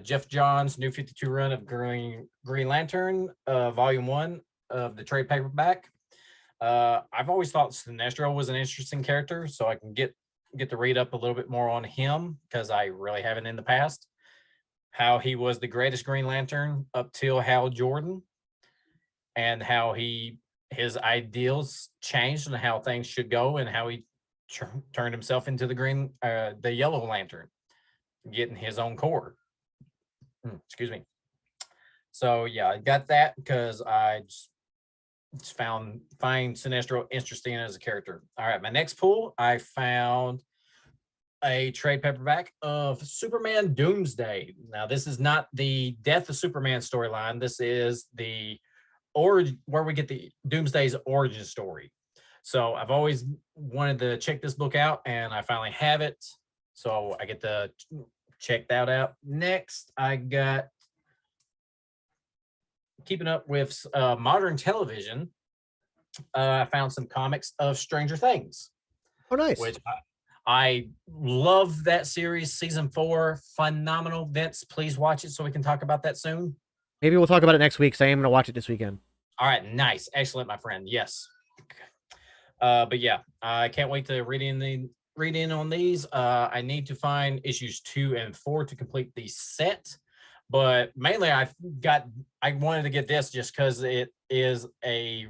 Jeff Johns' New 52 run of Green Lantern, Volume 1 of the trade paperback. I've always thought Sinestro was an interesting character, so I can get to read up a little bit more on him because I really haven't in the past. How he was the greatest Green Lantern up till Hal Jordan, and how his ideals changed and how things should go, and how he turned himself into the Yellow Lantern, getting his own core. Excuse me. So yeah, I got that because I just find Sinestro interesting as a character. All right, my next pull, I found a trade paperback of Superman Doomsday. Now, this is not the Death of Superman storyline. This is the where we get the Doomsday's origin story. So I've always wanted to check this book out, and I finally have it. So I get to check that out. Next, I got keeping up with modern television. I found some comics of Stranger Things. Oh, nice. Which I love that series, season 4, phenomenal. Vince, please watch it so we can talk about that soon. Maybe we'll talk about it next week, because I am going to watch it this weekend. All right, nice. Excellent, my friend. Yes. But yeah, I can't wait to read in on these. I need to find issues 2 and 4 to complete the set. But mainly I wanted to get this just because it is a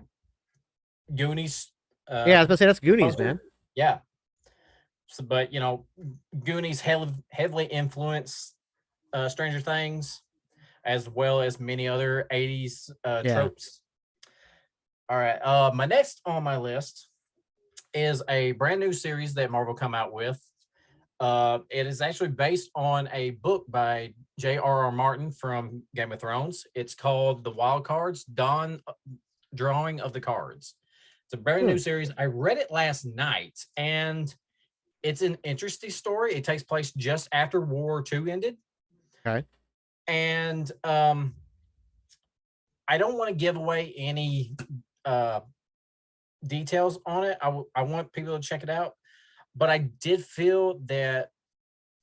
Goonies. Yeah, I was going to say that's Goonies, man. Yeah. So, but Goonies heavily influenced Stranger Things, as well as many other 80s tropes. All right. My next on my list is a brand new series that Marvel come out with. It is actually based on a book by J.R.R. Martin from Game of Thrones. It's called The Wild Cards, Dawn Drawing of the Cards. It's a brand new series. I read it last night, and it's an interesting story. It takes place just after World War II ended. Okay. And I don't want to give away any details on it. I want people to check it out. But I did feel that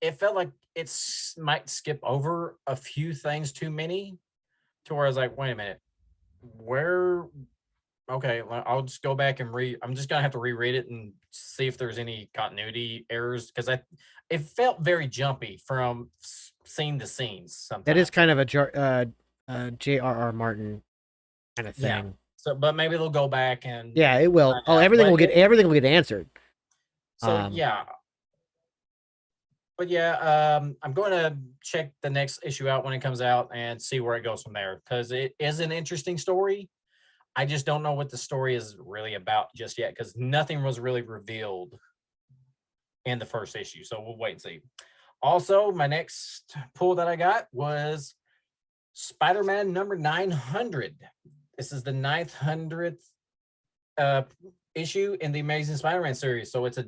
it felt like it might skip over a few things too many, to where I was like, wait a minute, okay, I'll just go back and I'm just going to have to reread it and see if there's any continuity errors, because it felt very jumpy from scene to scene sometimes. That is kind of a J.R.R. Martin kind of thing. Yeah. So, but maybe they'll go back and it will. Everything will get answered. So yeah. But yeah, I'm going to check the next issue out when it comes out and see where it goes from there, because it is an interesting story. I just don't know what the story is really about just yet, because nothing was really revealed in the first issue. So we'll wait and see. Also, my next pull that I got was Spider-Man number 900. This is the 900th issue in the Amazing Spider-Man series. So it's a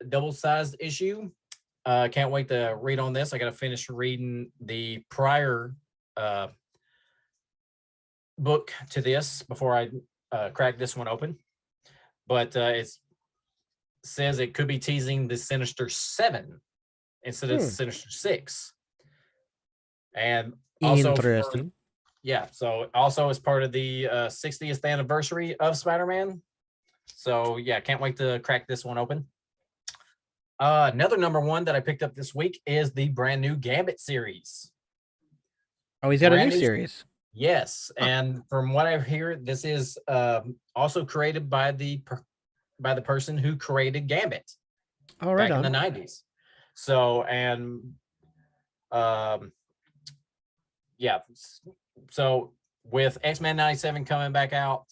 double-sized issue. Can't wait to read on this. I got to finish reading the prior book to this before I crack this one open. But it says it could be teasing the Sinister 7 instead of Sinister 6. And also interesting. So also as part of the 60th anniversary of Spider-Man. So yeah, can't wait to crack this one open. Another number 1 that I picked up this week is the brand new Gambit series. Oh, he's got a new series. Yes, and from what I hear, this is also created by the person who created Gambit back in the 90s. So, and yeah, so with X-Men 97 coming back out,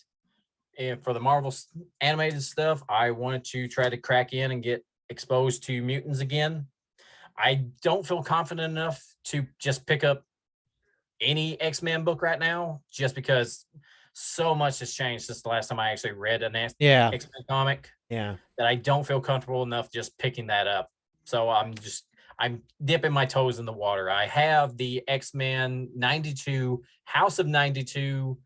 and for the Marvel animated stuff, I wanted to try to crack in and get exposed to mutants again. I don't feel confident enough to just pick up any X-Men book right now, just because so much has changed since the last time I actually read an Yeah. X-Men comic Yeah. that I don't feel comfortable enough just picking that up. So I'm dipping my toes in the water. I have the X-Men 92 House of 92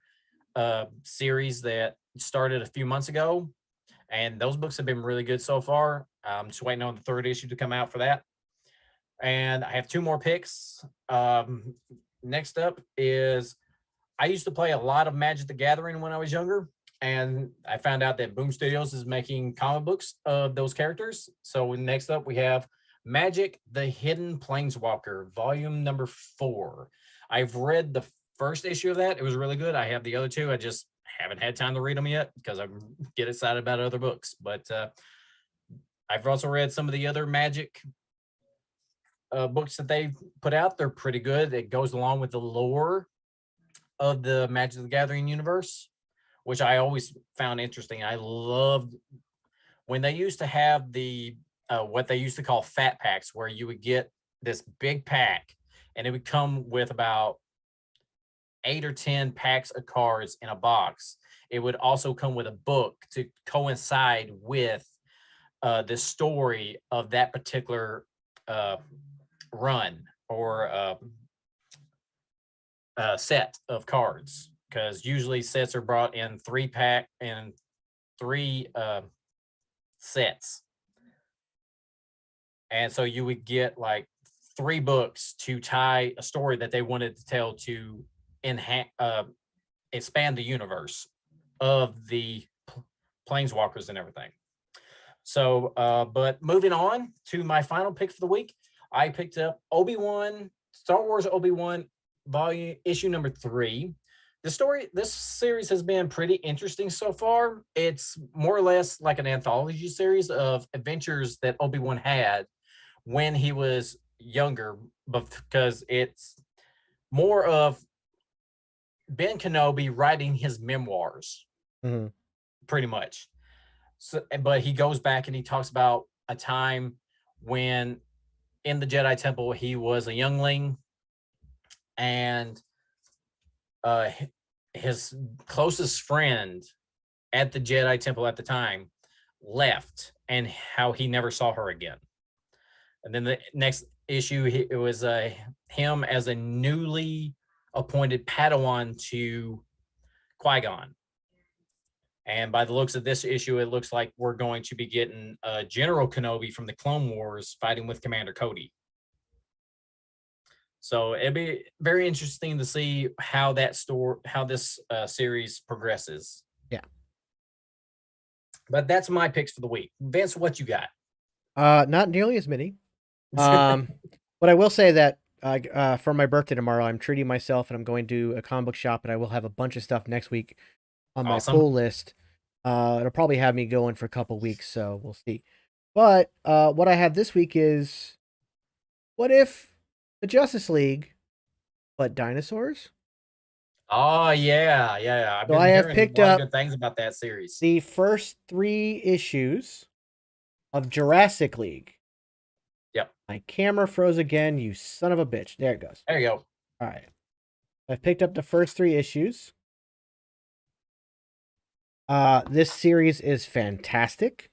series that started a few months ago, and those books have been really good so far. I'm just waiting on the third issue to come out for that. And I have two more picks. Next up is I used to play a lot of Magic the Gathering when I was younger, and I found out that Boom Studios is making comic books of those characters. So next up we have Magic the Hidden Planeswalker, volume number 4. I've read the first issue of that. It was really good. I have the other two. I just haven't had time to read them yet because I get excited about other books. But I've also read some of the other Magic books that they put out. They're pretty good. It goes along with the lore of the Magic the Gathering universe, which I always found interesting. I loved when they used to have the what they used to call fat packs, where you would get this big pack and it would come with about 8 or 10 packs of cards in a box. It would also come with a book to coincide with the story of that particular run or set of cards, because usually sets are brought in 3-pack and 3 sets, and so you would get like 3 books to tie a story that they wanted to tell to enhance expand the universe of the planeswalkers and everything. So but moving on to my final pick for the week, I picked up Star Wars Obi-Wan issue number 3. This series has been pretty interesting so far. It's more or less like an anthology series of adventures that Obi-Wan had when he was younger, because it's more of Ben Kenobi writing his memoirs, pretty much. So, but he goes back and he talks about a time when in the Jedi Temple he was a youngling, and his closest friend at the Jedi Temple at the time left, and how he never saw her again. And then the next issue, it was him as a newly appointed Padawan to Qui-Gon. And by the looks of this issue, it looks like we're going to be getting General Kenobi from the Clone Wars fighting with Commander Cody. So it'd be very interesting to see how this series progresses. Yeah. But that's my picks for the week. Vince, what you got? Not nearly as many. But I will say that for my birthday tomorrow, I'm treating myself and I'm going to a comic book shop, and I will have a bunch of stuff next week on my pull list. It'll probably have me going for a couple weeks, so we'll see. But what I have this week is, what if the Justice League, but dinosaurs? Oh yeah. I've been have hearing picked a lot up of good things about that series. the first 3 issues of Jurassic League. Yep. My camera froze again, you son of a bitch. There it goes. There you go. All right. I've picked up the first 3 issues. This series is fantastic.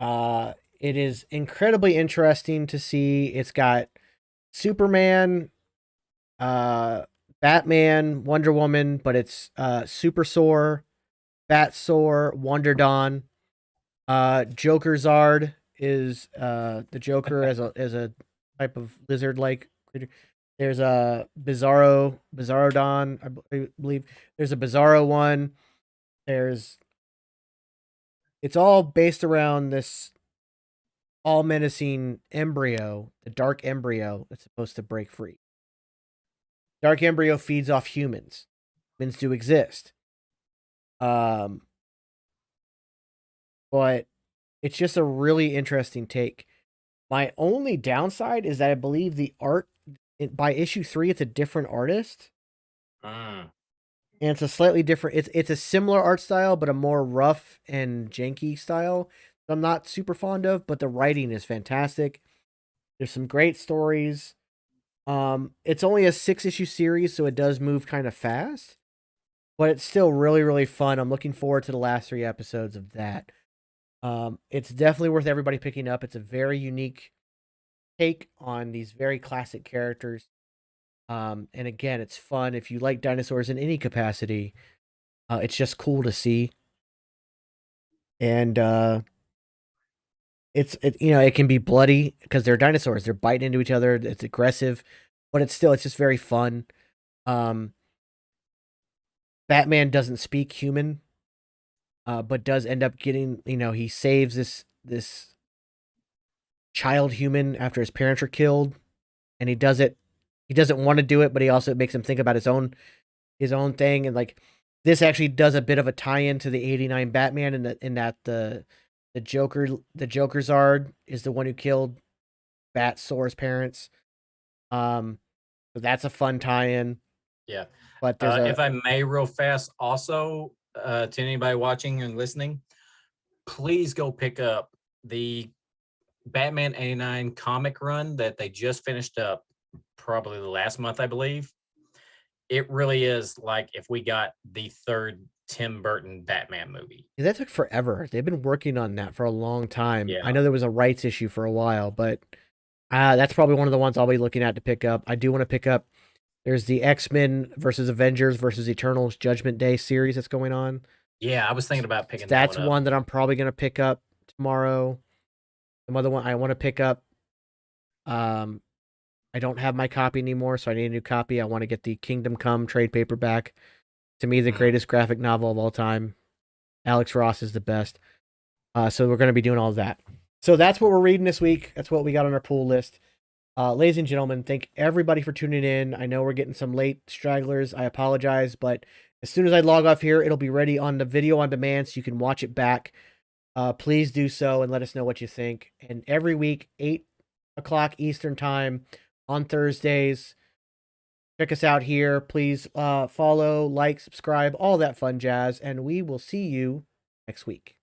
It is incredibly interesting to see. It's got Superman, Batman, Wonder Woman, but it's Super Sor, Bat Sor, Wonder Dawn. Joker Zard is the Joker as a type of lizard-like creature. There's a Bizarro Dawn, I believe. There's a Bizarro one. It's all based around this all-menacing embryo, the Dark Embryo that's supposed to break free. Dark Embryo feeds off humans. Humans do exist. But it's just a really interesting take. My only downside is that I believe the art by issue 3, it's a different artist. And it's a slightly different, it's a similar art style, but a more rough and janky style that I'm not super fond of, but the writing is fantastic. There's some great stories. It's only a 6-issue series, so it does move kind of fast, but it's still really, really fun. I'm looking forward to the last 3 episodes of that. It's definitely worth everybody picking up. It's a very unique take on these very classic characters. And again, it's fun. If you like dinosaurs in any capacity, it's just cool to see. And it can be bloody because they're dinosaurs. They're biting into each other. It's aggressive, but it's just very fun. Batman doesn't speak human, but does end up getting, he saves this child human after his parents are killed, and he doesn't want to do it, but he also makes him think about his own thing. And like, this actually does a bit of a tie-in to the 89 Batman, in that the Joker Zard is the one who killed Bat-Soar's parents. So that's a fun tie-in. Yeah. But there's if I may, real fast, also to anybody watching and listening, please go pick up the Batman 89 comic run that they just finished up probably the last month, I believe. It really is like if we got the third Tim Burton Batman movie. That took forever. They've been working on that for a long time. Yeah. I know there was a rights issue for a while, but that's probably one of the ones I'll be looking at to pick up. I do want to pick up. There's the X-Men versus Avengers versus Eternals Judgment Day series that's going on. Yeah, I was thinking about picking that's that one up. one that I'm probably going to pick up tomorrow. The other one I want to pick up. I don't have my copy anymore, so I need a new copy. I want to get the Kingdom Come trade paperback. To me, the greatest graphic novel of all time. Alex Ross is the best. So we're going to be doing all of that. So that's what we're reading this week. That's what we got on our pool list. Ladies and gentlemen, thank everybody for tuning in. I know we're getting some late stragglers. I apologize, but as soon as I log off here, it'll be ready on the video on demand so you can watch it back. Please do so and let us know what you think. And every week, 8 o'clock Eastern time on Thursdays, check us out here. Please follow, like, subscribe, all that fun jazz, and we will see you next week.